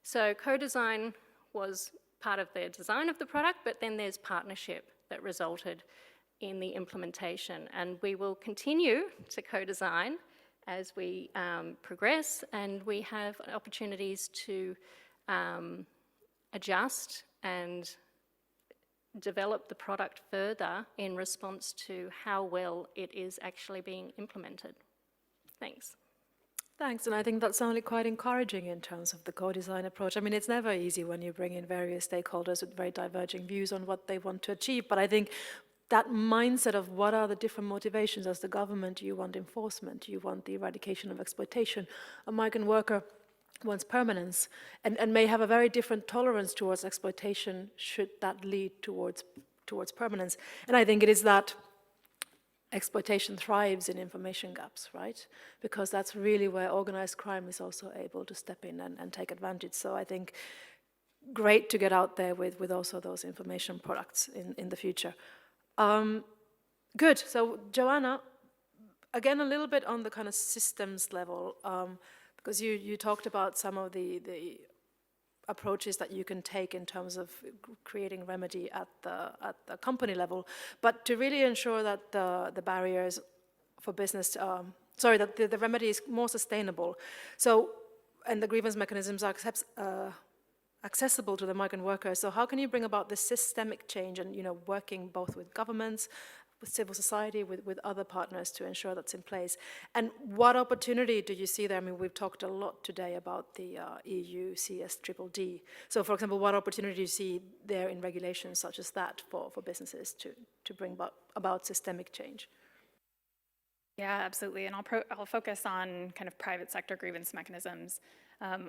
So co-design was part of the design of the product, but then there's partnership that resulted in the implementation, and we will continue to co-design as we progress, and we have opportunities to adjust and develop the product further in response to how well it is actually being implemented. Thanks.
Thanks, and I think that sounded quite encouraging in terms of the co-design approach. I mean, it's never easy when you bring in various stakeholders with very diverging views on what they want to achieve, but I think that mindset of what are the different motivations as the government, you want enforcement, you want the eradication of exploitation, a migrant worker wants permanence, and may have a very different tolerance towards exploitation should that lead towards permanence. And I think it is that exploitation thrives in information gaps, right? Because that's really where organized crime is also able to step in and take advantage. So I think great to get out there with also those information products in the future. Good, so Joanna, again a little bit on the kind of systems level, because you talked about some of the approaches that you can take in terms of creating remedy at the company level, but to really ensure that the barriers for business, that the remedy is more sustainable. So, and the grievance mechanisms are accessible to the migrant workers. So how can you bring about this systemic change and, working both with governments, with civil society, with other partners to ensure that's in place? And what opportunity do you see there? I mean, we've talked a lot today about the EU CSDDD. So for example, what opportunity do you see there in regulations such as that for businesses to bring about systemic change?
Yeah, absolutely, and I'll focus on kind of private sector grievance mechanisms.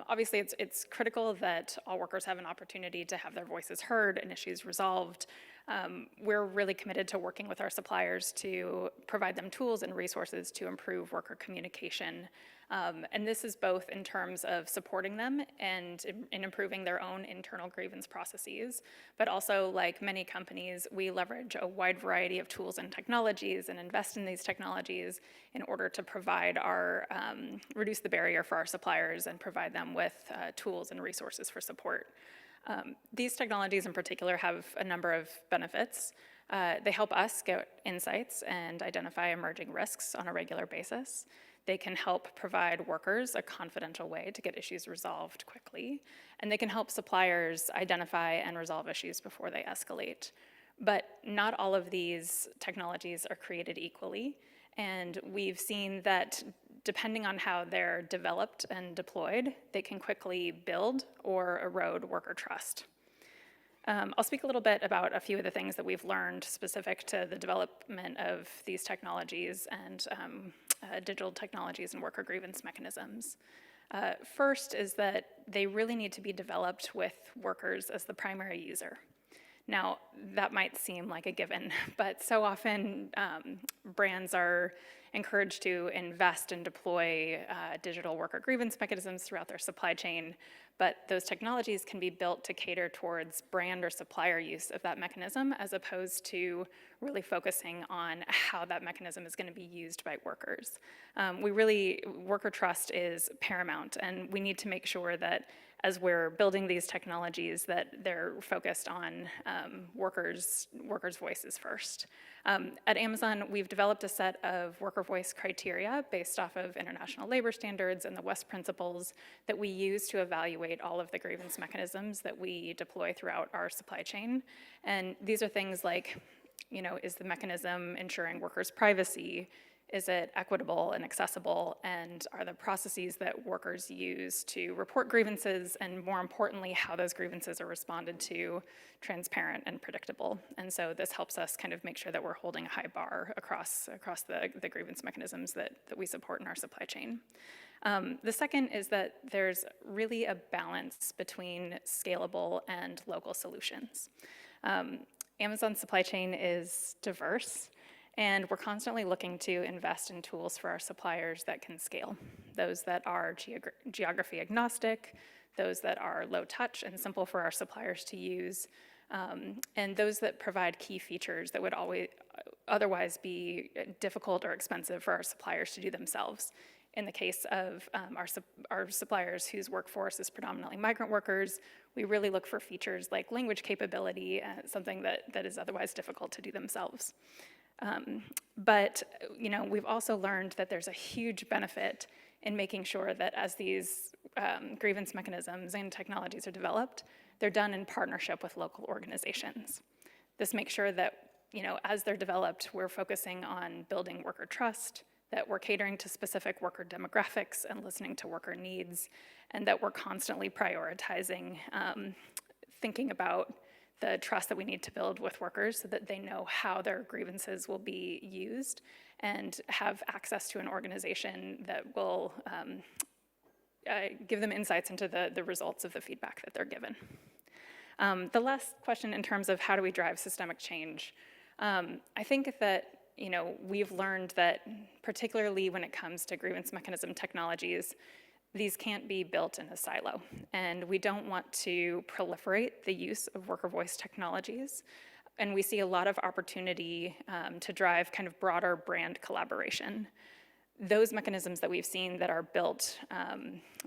Obviously, it's critical that all workers have an opportunity to have their voices heard and issues resolved. We're really committed to working with our suppliers to provide them tools and resources to improve worker communication. And this is both in terms of supporting them and in improving their own internal grievance processes, but also, like many companies, we leverage a wide variety of tools and technologies and invest in these technologies in order to provide reduce the barrier for our suppliers and provide them with tools and resources for support. These technologies in particular have a number of benefits. They help us get insights and identify emerging risks on a regular basis. They can help provide workers a confidential way to get issues resolved quickly, and they can help suppliers identify and resolve issues before they escalate. But not all of these technologies are created equally, and we've seen that depending on how they're developed and deployed, they can quickly build or erode worker trust. I'll speak a little bit about a few of the things that we've learned specific to the development of these technologies and digital technologies and worker grievance mechanisms. First is that they really need to be developed with workers as the primary user. Now, that might seem like a given, but so often brands are encouraged to invest and deploy digital worker grievance mechanisms throughout their supply chain, but those technologies can be built to cater towards brand or supplier use of that mechanism as opposed to really focusing on how that mechanism is going to be used by workers. Worker trust is paramount, and we need to make sure that as we're building these technologies that they're focused on workers' voices first. At Amazon, we've developed a set of worker voice criteria based off of international labor standards and the West principles that we use to evaluate all of the grievance mechanisms that we deploy throughout our supply chain. And these are things like, is the mechanism ensuring workers' privacy? Is it equitable and accessible? And are the processes that workers use to report grievances, and more importantly, how those grievances are responded to, transparent and predictable? And so this helps us kind of make sure that we're holding a high bar across the grievance mechanisms that we support in our supply chain. The second is that there's really a balance between scalable and local solutions. Amazon's supply chain is diverse, and we're constantly looking to invest in tools for our suppliers that can scale. Those that are geography agnostic, those that are low touch and simple for our suppliers to use, and those that provide key features that would otherwise be difficult or expensive for our suppliers to do themselves. In the case of our suppliers whose workforce is predominantly migrant workers, we really look for features like language capability, something that is otherwise difficult to do themselves. But we've also learned that there's a huge benefit in making sure that as these grievance mechanisms and technologies are developed, they're done in partnership with local organizations. This makes sure that, as they're developed, we're focusing on building worker trust, that we're catering to specific worker demographics and listening to worker needs, and that we're constantly prioritizing thinking about the trust that we need to build with workers so that they know how their grievances will be used and have access to an organization that will give them insights into the results of the feedback that they're given. The last question in terms of how do we drive systemic change, I think that we've learned that particularly when it comes to grievance mechanism technologies, these can't be built in a silo, and we don't want to proliferate the use of worker voice technologies. And we see a lot of opportunity to drive kind of broader brand collaboration. Those mechanisms that we've seen that are built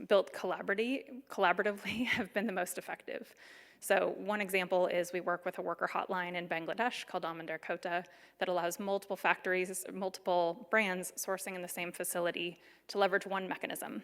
collaboratively have been the most effective. So one example is we work with a worker hotline in Bangladesh called Amander Kota that allows multiple factories, multiple brands sourcing in the same facility to leverage one mechanism.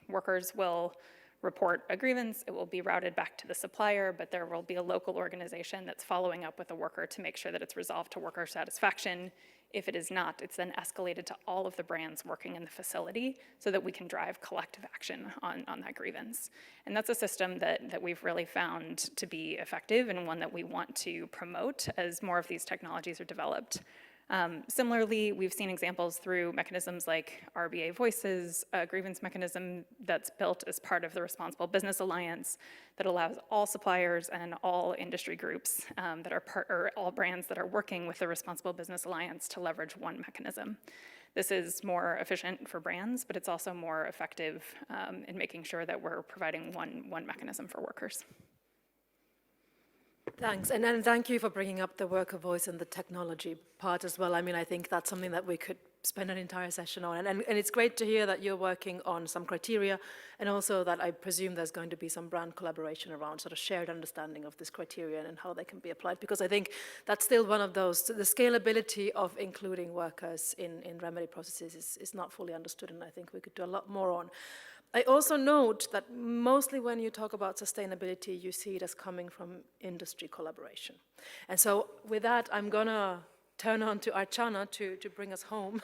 Workers will report a grievance, it will be routed back to the supplier, but there will be a local organization that's following up with the worker to make sure that it's resolved to worker satisfaction. If it is not, it's then escalated to all of the brands working in the facility so that we can drive collective action on that grievance. And that's a system that we've really found to be effective and one that we want to promote as more of these technologies are developed. Similarly, we've seen examples through mechanisms like RBA Voices, a grievance mechanism that's built as part of the Responsible Business Alliance that allows all suppliers and all industry groups that are or all brands that are working with the Responsible Business Alliance to leverage one mechanism. This is more efficient for brands, but it's also more effective in making sure that we're providing one mechanism for workers.
Thanks, and thank you for bringing up the worker voice and the technology part as well. I mean, I think that's something that we could spend an entire session on, and it's great to hear that you're working on some criteria, and also that I presume there's going to be some brand collaboration around sort of shared understanding of this criteria and how they can be applied, because I think that's still one of those, the scalability of including workers in remedy processes is not fully understood, and I think we could do a lot more on. I also note that mostly when you talk about sustainability, you see it as coming from industry collaboration. And so with that, I'm gonna turn on to Archana to bring us home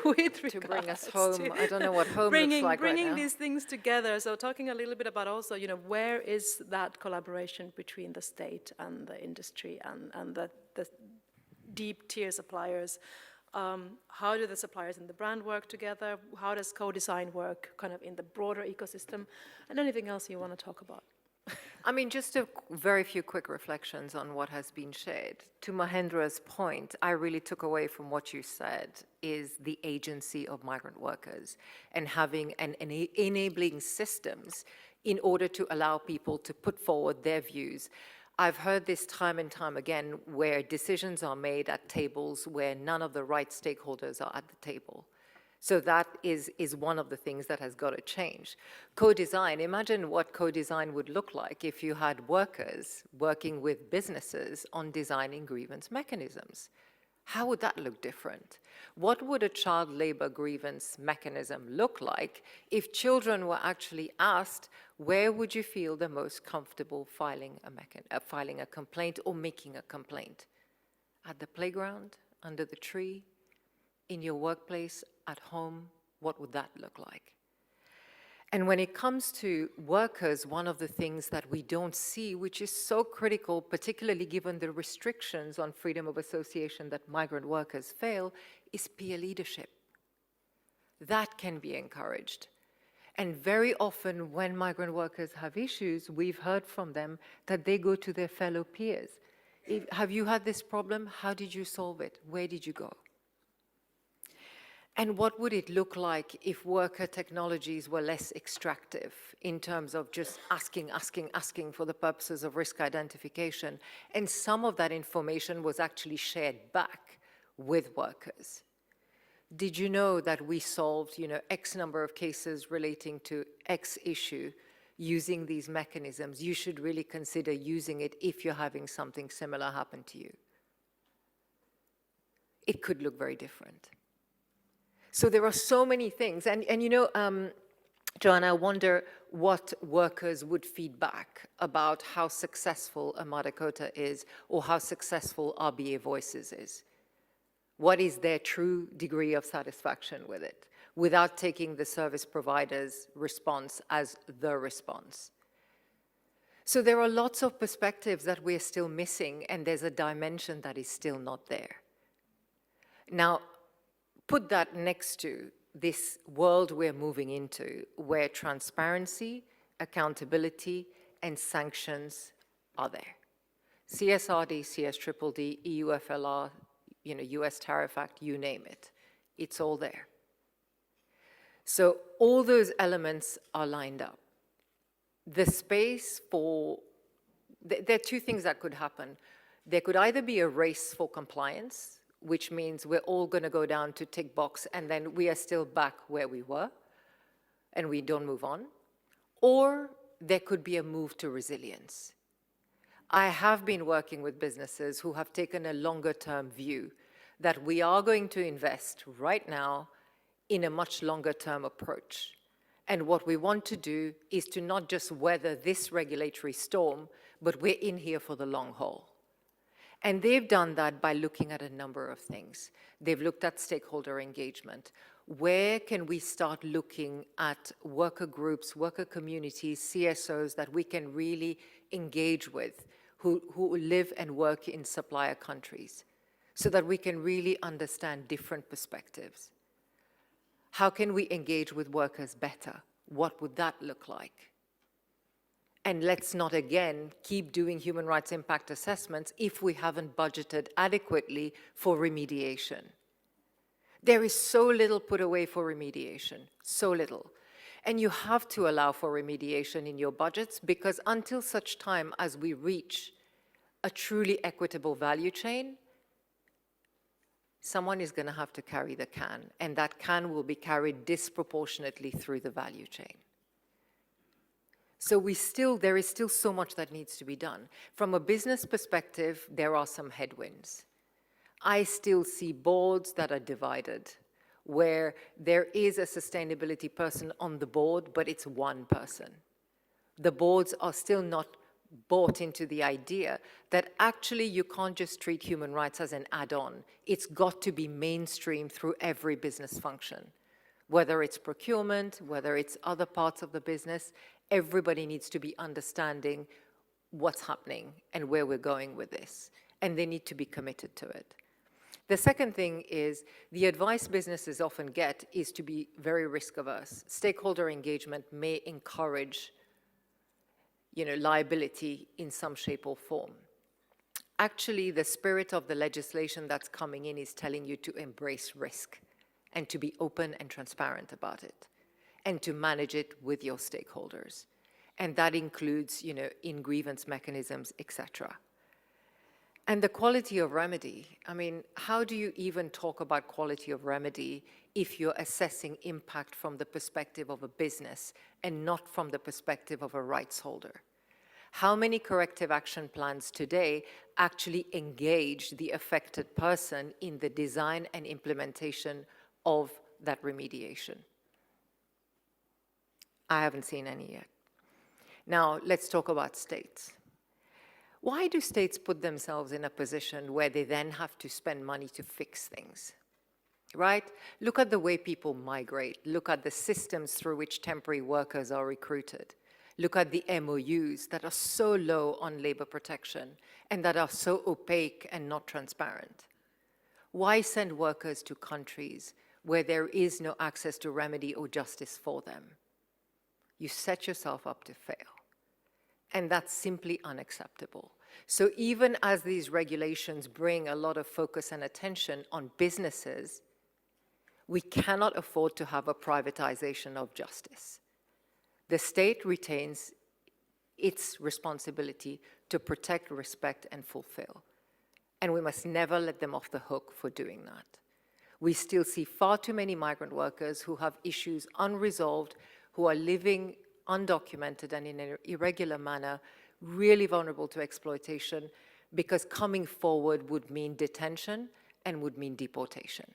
with
To bring us
regards
home,
to
I don't know what home looks like right now.
bringing these things together. So talking a little bit about also, where is that collaboration between the state and the industry and the deep tier suppliers? How do the suppliers and the brand work together? How does co-design work kind of in the broader ecosystem? And anything else you want to talk about?
I mean, just a very few quick reflections on what has been shared. To Mahendra's point, I really took away from what you said is the agency of migrant workers and having enabling systems in order to allow people to put forward their views. I've heard this time and time again where decisions are made at tables where none of the right stakeholders are at the table. So that is one of the things that has got to change. Co-design, imagine what co-design would look like if you had workers working with businesses on designing grievance mechanisms. How would that look different? What would a child labor grievance mechanism look like if children were actually asked, where would you feel the most comfortable filing a complaint or making a complaint? At the playground, under the tree, in your workplace, at home? What would that look like? And when it comes to workers, one of the things that we don't see, which is so critical, particularly given the restrictions on freedom of association that migrant workers fail, is peer leadership. That can be encouraged. And very often when migrant workers have issues, we've heard from them that they go to their fellow peers. Have you had this problem? How did you solve it? Where did you go? And what would it look like if worker technologies were less extractive in terms of just asking for the purposes of risk identification, and some of that information was actually shared back with workers? Did you know that we solved, X number of cases relating to X issue using these mechanisms? You should really consider using it if you're having something similar happen to you. It could look very different. So there are so many things. And Joanna, I wonder what workers would feed back about how successful a Dakota is or how successful RBA Voices is. What is their true degree of satisfaction with it, without taking the service provider's response as the response? So there are lots of perspectives that we're still missing, and there's a dimension that is still not there. Now, put that next to this world we're moving into, where transparency, accountability, and sanctions are there. CSRD, CSDDD, EUFLR, US Tariff Act, you name it. It's all there. So all those elements are lined up. The space for, there are two things that could happen. There could either be a race for compliance, which means we're all going to go down to tick box and then we are still back where we were and we don't move on. Or there could be a move to resilience. I have been working with businesses who have taken a longer term view that we are going to invest right now in a much longer term approach. And what we want to do is to not just weather this regulatory storm, but we're in here for the long haul. And they've done that by looking at a number of things. They've looked at stakeholder engagement. Where can we start looking at worker groups, worker communities, CSOs that we can really engage with who live and work in supplier countries? so that we can really understand different perspectives? How can we engage with workers better? What would that look like? And let's not, again, keep doing human rights impact assessments if we haven't budgeted adequately for remediation. There is so little put away for remediation, so little. And you have to allow for remediation in your budgets, because until such time as we reach a truly equitable value chain, someone is going to have to carry the can, and that can will be carried disproportionately through the value chain. So there is still so much that needs to be done. From a business perspective, there are some headwinds. I still see boards that are divided, where there is a sustainability person on the board, but it's one person. The boards are still not bought into the idea that actually you can't just treat human rights as an add-on. It's got to be mainstream through every business function. Whether it's procurement, whether it's other parts of the business, everybody needs to be understanding what's happening and where we're going with this, and they need to be committed to it. The second thing is the advice businesses often get is to be very risk-averse. Stakeholder engagement may encourage, liability in some shape or form. Actually, the spirit of the legislation that's coming in is telling you to embrace risk and to be open and transparent about it, and to manage it with your stakeholders. And that includes, in grievance mechanisms, etc. And the quality of remedy, how do you even talk about quality of remedy if you're assessing impact from the perspective of a business and not from the perspective of a rights holder? How many corrective action plans today actually engage the affected person in the design and implementation of that remediation? I haven't seen any yet. Now, let's talk about states. Why do states put themselves in a position where they then have to spend money to fix things, right? Look at the way people migrate. Look at the systems through which temporary workers are recruited. Look at the MOUs that are so low on labor protection and that are so opaque and not transparent. Why send workers to countries where there is no access to remedy or justice for them? You set yourself up to fail. And that's simply unacceptable. So even as these regulations bring a lot of focus and attention on businesses, we cannot afford to have a privatization of justice. The state retains its responsibility to protect, respect, and fulfill. And we must never let them off the hook for doing that. We still see far too many migrant workers who have issues unresolved, who are living undocumented and in an irregular manner, really vulnerable to exploitation, because coming forward would mean detention and would mean deportation.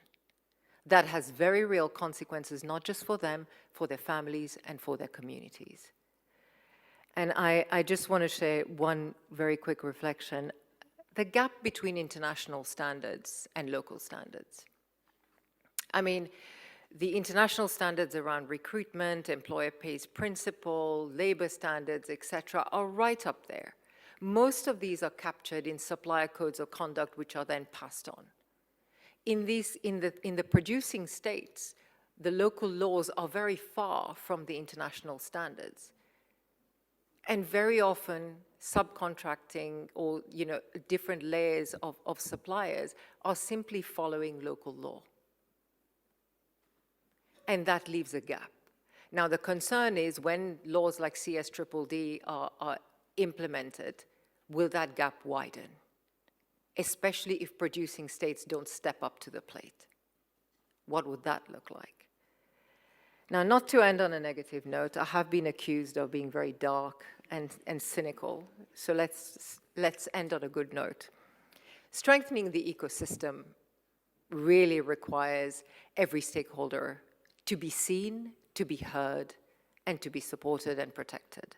That has very real consequences, not just for them, for their families and for their communities. And I just want to share one very quick reflection. The gap between international standards and local standards. The international standards around recruitment, employer pays principle, labor standards, etc., are right up there. Most of these are captured in supplier codes of conduct, which are then passed on. In the producing states, the local laws are very far from the international standards. And very often, subcontracting or different layers of suppliers are simply following local law. And that leaves a gap. Now, the concern is when laws like CSDDD are implemented, will that gap widen? Especially if producing states don't step up to the plate. What would that look like? Now, not to end on a negative note, I have been accused of being very dark and cynical, so let's end on a good note. Strengthening the ecosystem really requires every stakeholder to be seen, to be heard, and to be supported and protected.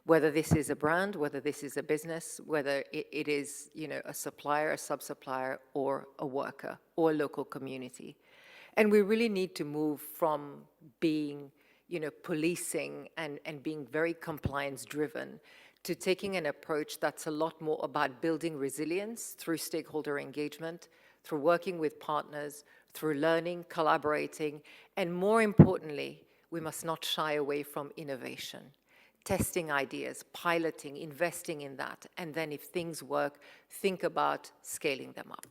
Whether this is a brand, whether this is a business, whether it is a supplier, a sub-supplier, or a worker, or a local community. And we really need to move from being policing and being very compliance-driven to taking an approach that's a lot more about building resilience through stakeholder engagement, through working with partners, through learning, collaborating, and more importantly, we must not shy away from innovation, testing ideas, piloting, investing in that, and then if things work, think about scaling them up.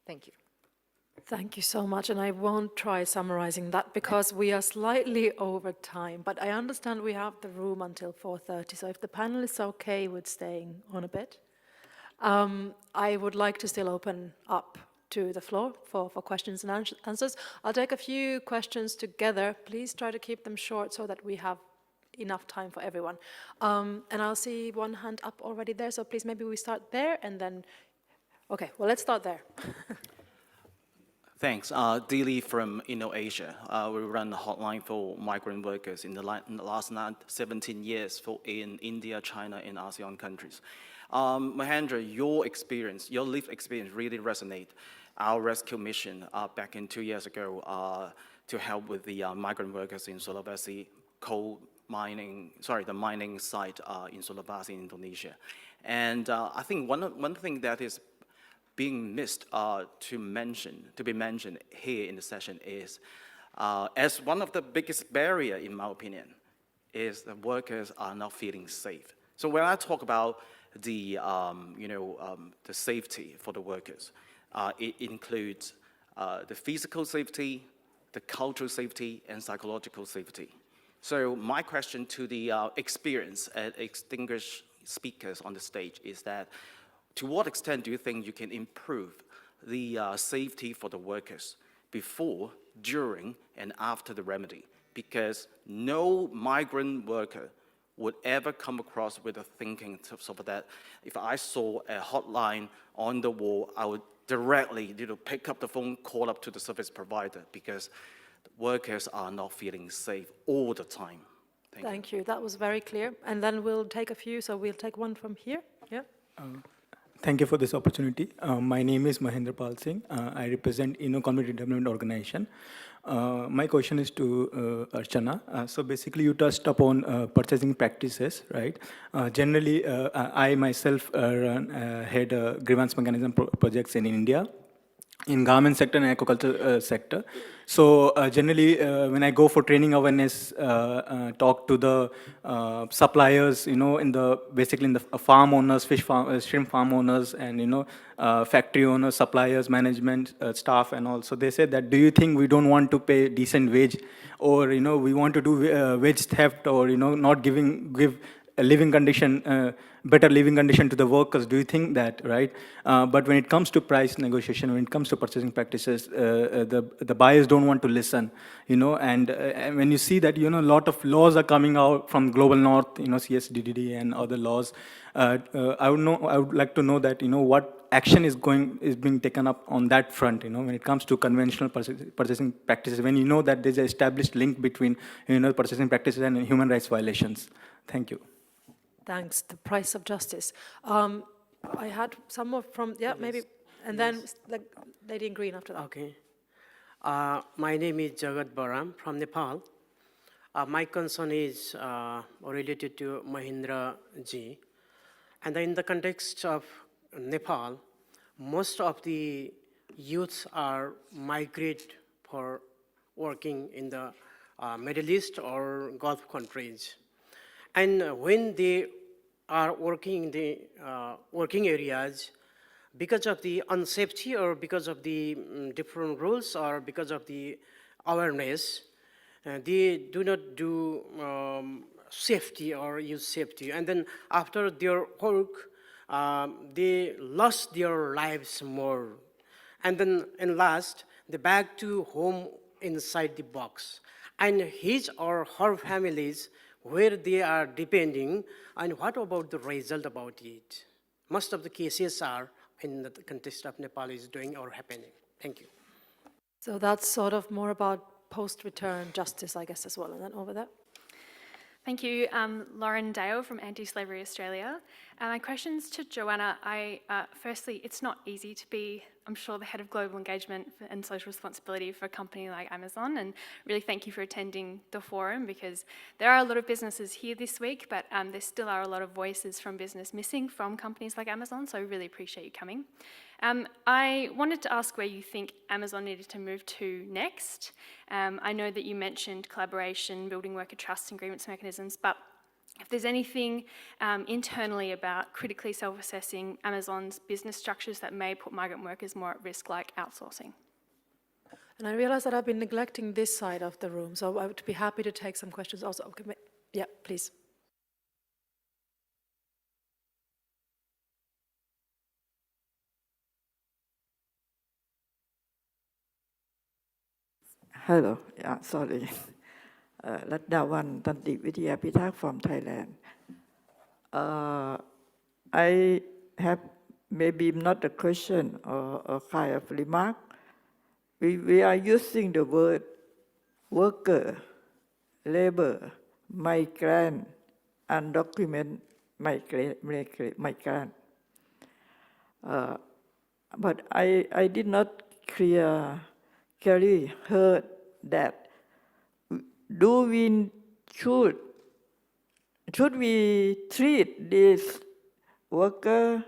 Thank you.
Thank you so much, and I won't try summarizing that because we are slightly over time, but I understand we have the room until 4:30, so if the panel is okay with staying on a bit, I would like to still open up to the floor for questions and answers. I'll take a few questions together. Please try to keep them short so that we have enough time for everyone. And I'll see one hand up already there, so please maybe we start there and then, okay, well, let's start there.
Thanks. Dili from UNRBHR. We run a hotline for migrant workers in the last 17 years in India, China, and ASEAN countries. Mahendra, your experience, your lived experience really resonate. Our rescue mission back in 2 years ago to help with the migrant workers in Sulawesi the mining site in Sulawesi, Indonesia. And I think one thing that is being missed to be mentioned here in the session is, as one of the biggest barrier, in my opinion, is the workers are not feeling safe. So when I talk about the safety for the workers, it includes the physical safety, the cultural safety, and psychological safety. So my question to the experienced and distinguished speakers on the stage is that, to what extent do you think you can improve the safety for the workers before, during, and after the remedy? Because no migrant worker would ever come across with a thinking so that if I saw a hotline on the wall, I would directly pick up the phone, call up to the service provider, because workers are not feeling safe all the time.
Thank you. That was very clear. And then we'll take a few, so we'll take one from here. Yeah.
Thank you for this opportunity. My name is Mahendra Pal Singh. I represent Community Development Organization. My question is to Archana. So basically you touched upon purchasing practices, right? Generally, I myself head grievance mechanism projects in India, in garment sector and aquaculture sector. So generally, when I go for training awareness, talk to the suppliers, basically in the farm owners, shrimp farm owners, and factory owners, suppliers, management, staff, and all. So they say that, do you think we don't want to pay decent wage, or we want to do wage theft, or not give a living condition, better living condition to the workers? Do you think that, right? But when it comes to price negotiation, when it comes to purchasing practices, the buyers don't want to listen, and when you see that, a lot of laws are coming out from Global North, CSDDD and other laws. I would like to know that, what action is being taken up on that front, when it comes to conventional purchasing practices, when you know that there's an established link between, purchasing practices and human rights violations. Thank you.
Thanks. The price of justice. I had some more from, yeah, maybe, and then the lady in green after that.
Okay. My name is Jagat Baram from Nepal. My concern is related to Mahendra ji. And in the context of Nepal, most of the youths are migrate for working in the Middle East or Gulf countries. And when they are working in the working areas, because of the unsafety or because of the different rules or because of the awareness, they do not do safety or use safety. And then after their work, they lost their lives more. And then in last, they back to home inside the box. And his or her families, where they are depending, and what about the result about it? Most of the cases are in the context of Nepal is doing or happening. Thank you.
So that's sort of more about post-return justice, I guess, as well. And then over there.
Thank you. Lauren Dale from Anti-Slavery Australia. My question's to Joanna. Firstly, it's not easy to be, I'm sure, the head of global engagement and social responsibility for a company like Amazon, and really thank you for attending the forum, because there are a lot of businesses here this week, but there still are a lot of voices from business missing from companies like Amazon, so I really appreciate you coming.
I wanted to ask where you think Amazon needed to move to next. I know that you mentioned collaboration, building worker trust and grievance mechanisms, but if there's anything internally about critically self-assessing Amazon's business structures that may put migrant workers more at risk, like outsourcing.
And I realize that I've been neglecting this side of the room, so I would be happy to take some questions also. Okay, yeah, please.
Hello, yeah, sorry. Latdawan Tanti Vidya Pitak from Thailand. I have maybe not a question or a kind of remark. We are using the word worker, labor, migrant, undocumented migrant. But I did not clearly heard that. Do we should we treat this worker,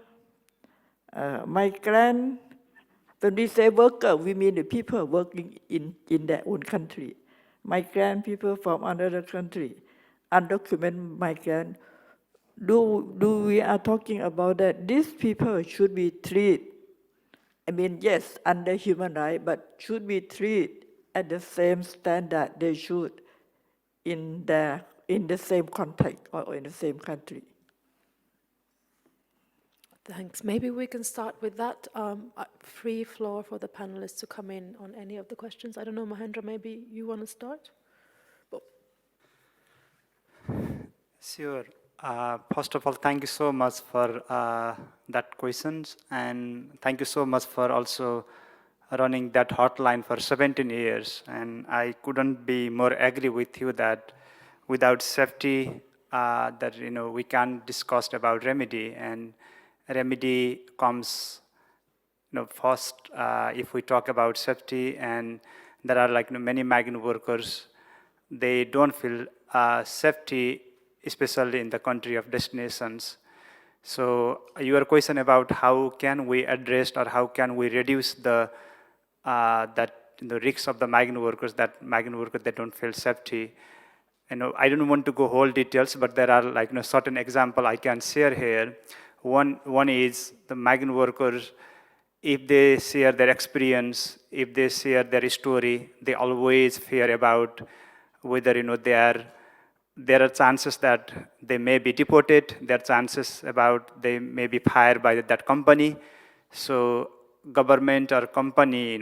migrant? When we say worker, we mean the people working in their own country. Migrant people from another country, undocumented migrant. Do we are talking about that? These people should be treated. I mean, yes, under human rights, but should be treated at the same standard they should in the same context or in the same country.
Thanks. Maybe we can start with that. Free floor for the panelists to come in on any of the questions. I don't know, Mahendra, maybe you want to start?
Sure. First of all, thank you so much for that questions, and thank you so much for also running that hotline for 17 years. And I couldn't be more agree with you that without safety, that we can't discuss about remedy, and remedy comes first if we talk about safety. And there are many migrant workers, they don't feel safety, especially in the country of destinations. So your question about how can we address or how can we reduce the risks of the migrant workers, that migrant workers they don't feel safety. I don't want to go whole details, but there are certain example I can share here. One is the migrant workers, if they share their experience, if they share their story, they always fear about whether there are chances that they may be deported, there are chances about they may be fired by that company. So government or company,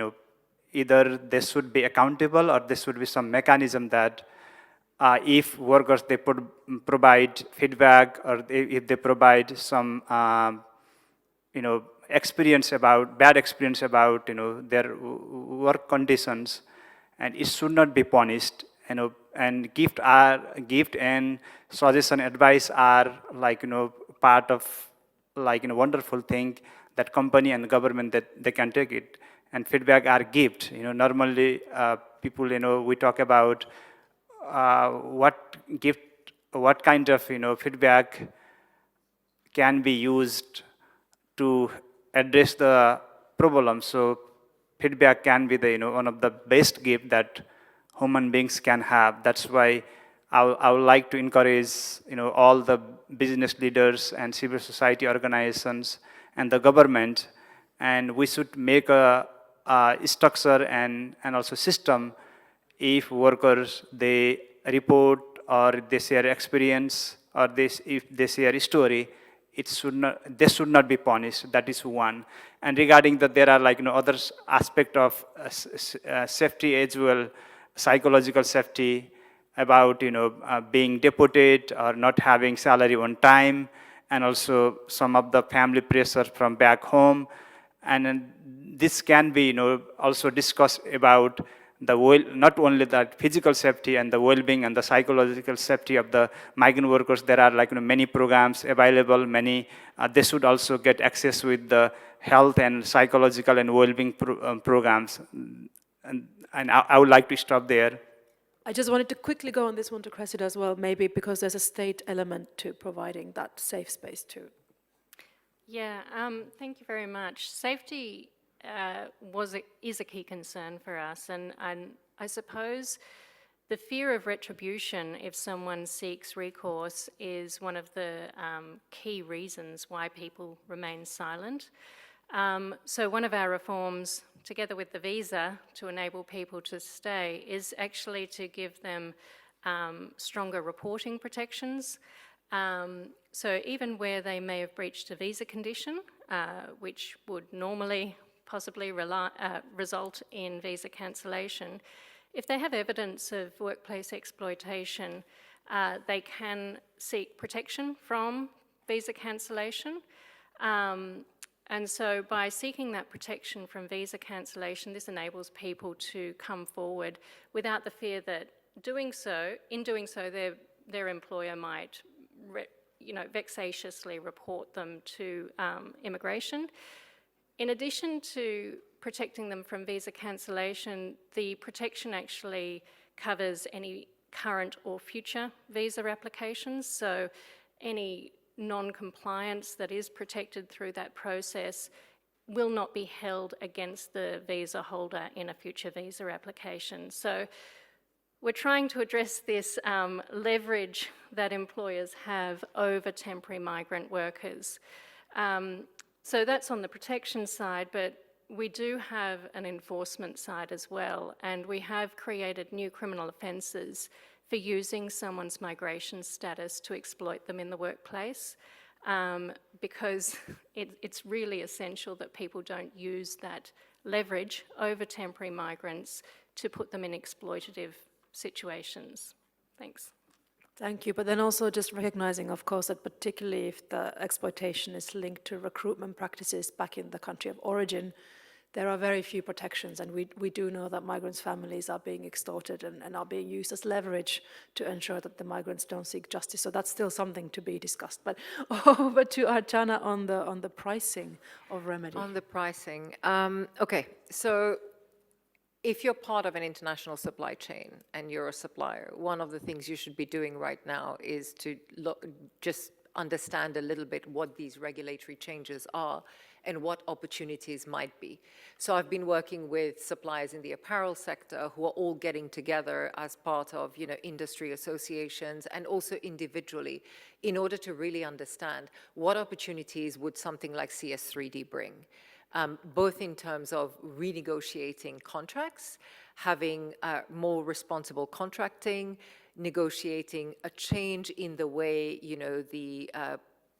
either they should be accountable or there should be some mechanism that if workers they provide feedback, or if they provide some experience about bad experience about their work conditions, and it should not be punished. And gift and suggestion advice are part of wonderful thing that company and government that they can take it. And feedback are gift. Normally people we talk about what kind of feedback can be used to address the problem. So feedback can be the one of the best gift that human beings can have. That's why I would like to encourage all the business leaders and civil society organizations and the government, and we should make a structure and also system. If workers they report or they share experience or if they share a story, they should not be punished. That is one. And regarding that, there are other aspect of safety as well, psychological safety, about being deported or not having salary on time, and also some of the family pressure from back home. And this can be also discussed about not only the physical safety and the well-being and the psychological safety of the migrant workers. There are many programs available. They should also get access with the health and psychological and well-being programs. And I would like to stop there.
I just wanted to quickly go on this one to Cressida as well, maybe because there's a state element to providing that safe space too.
Yeah, thank you very much. Safety is a key concern for us, and I suppose the fear of retribution if someone seeks recourse is one of the key reasons why people remain silent. So one of our reforms, together with the visa, to enable people to stay is actually to give them stronger reporting protections. So even where they may have breached a visa condition, which would normally possibly result in visa cancellation, if they have evidence of workplace exploitation, they can seek protection from visa cancellation. And so by seeking that protection from visa cancellation, this enables people to come forward without the fear that in doing so, their employer might vexatiously report them to immigration. In addition to protecting them from visa cancellation, the protection actually covers any current or future visa applications. So any non-compliance that is protected through that process will not be held against the visa holder in a future visa application. So we're trying to address this leverage that employers have over temporary migrant workers. So that's on the protection side, but we do have an enforcement side as well, and we have created new criminal offences for using someone's migration status to exploit them in the workplace, because it's really essential that people don't use that leverage over temporary migrants to put them in exploitative situations. Thanks.
Thank you. But then also just recognizing, of course, that particularly if the exploitation is linked to recruitment practices back in the country of origin, there are very few protections, and we do know that migrants' families are being extorted and are being used as leverage to ensure that the migrants don't seek justice. So that's still something to be discussed. But over to Archana on the pricing of remedy.
On the pricing, okay, so if you're part of an international supply chain and you're a supplier, one of the things you should be doing right now is to just understand a little bit what these regulatory changes are and what opportunities might be. So I've been working with suppliers in the apparel sector who are all getting together as part of, industry associations and also individually in order to really understand what opportunities would something like CS3D bring. Both in terms of renegotiating contracts, having more responsible contracting, negotiating a change in the way,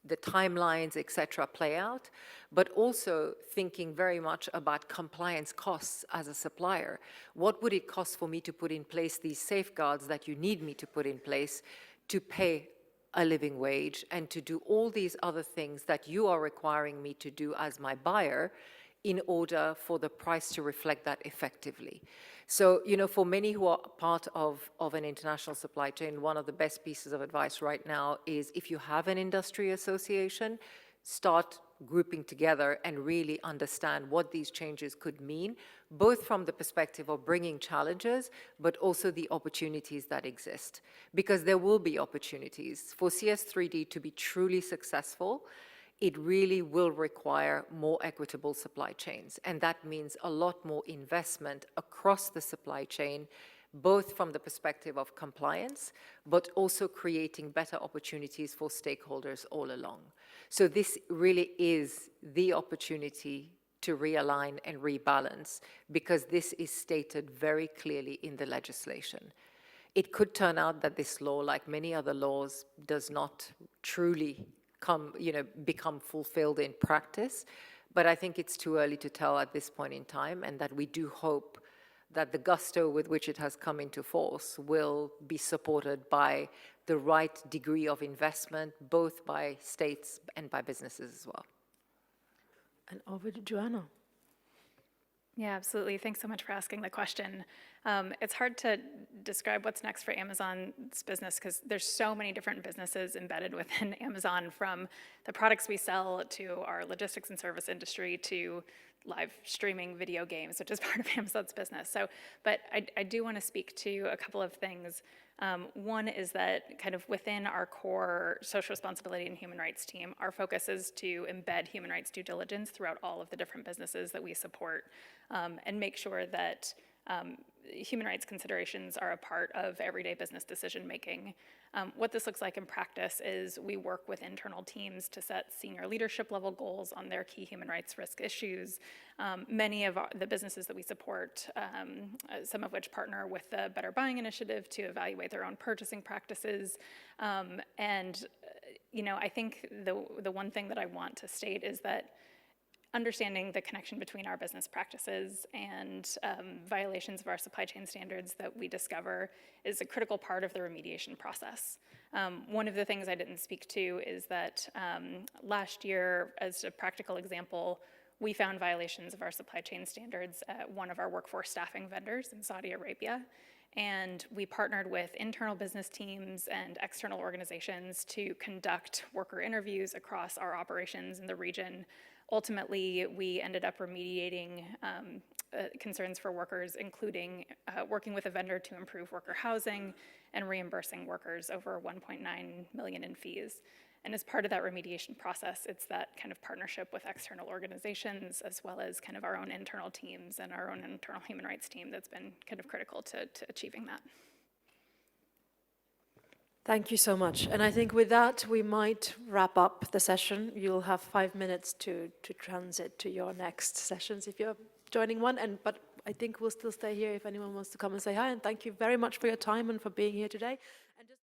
the timelines, et cetera, play out, but also thinking very much about compliance costs as a supplier. What would it cost for me to put in place these safeguards that you need me to put in place to pay a living wage and to do all these other things that you are requiring me to do as my buyer in order for the price to reflect that effectively. So, for many who are part of an international supply chain, one of the best pieces of advice right now is if you have an industry association, start grouping together and really understand what these changes could mean, both from the perspective of bringing challenges, but also the opportunities that exist. Because there will be opportunities. For CS3D to be truly successful, it really will require more equitable supply chains. And that means a lot more investment across the supply chain, both from the perspective of compliance, but also creating better opportunities for stakeholders all along. So this really is the opportunity to realign and rebalance, because this is stated very clearly in the legislation. It could turn out that this law, like many other laws, does not truly become fulfilled in practice, but I think it's too early to tell at this point in time, and that we do hope that the gusto with which it has come into force will be supported by the right degree of investment, both by states and by businesses as well.
And over to Joanna.
Yeah, absolutely. Thanks so much for asking the question. It's hard to describe what's next for Amazon's business because there's so many different businesses embedded within Amazon, from the products we sell to our logistics and service industry to live streaming video games, which is part of Amazon's business. So, but I do want to speak to a couple of things. One is that kind of within our core social responsibility and human rights team, our focus is to embed human rights due diligence throughout all of the different businesses that we support, and make sure that human rights considerations are a part of everyday business decision making. What this looks like in practice is we work with internal teams to set senior leadership level goals on their key human rights risk issues. Many of the businesses that we support, some of which partner with the Better Buying Initiative to evaluate their own purchasing practices. You know, I think the one thing that I want to state is that understanding the connection between our business practices and violations of our supply chain standards that we discover is a critical part of the remediation process. One of the things I didn't speak to is that last year, as a practical example, we found violations of our supply chain standards at one of our workforce staffing vendors in Saudi Arabia. And we partnered with internal business teams and external organizations to conduct worker interviews across our operations in the region. Ultimately, we ended up remediating concerns for workers, including working with a vendor to improve worker housing and reimbursing workers over $1.9 million in fees. And as part of that remediation process, it's that kind of partnership with external organizations as well as kind of our own internal teams and our own internal human rights team that's been kind of critical to achieving that.
Thank you so much. And I think with that, we might wrap up the session. You'll have 5 minutes to transit to your next sessions if you're joining one. But I think we'll still stay here if anyone wants to come and say hi. And thank you very much for your time and for being here today. And just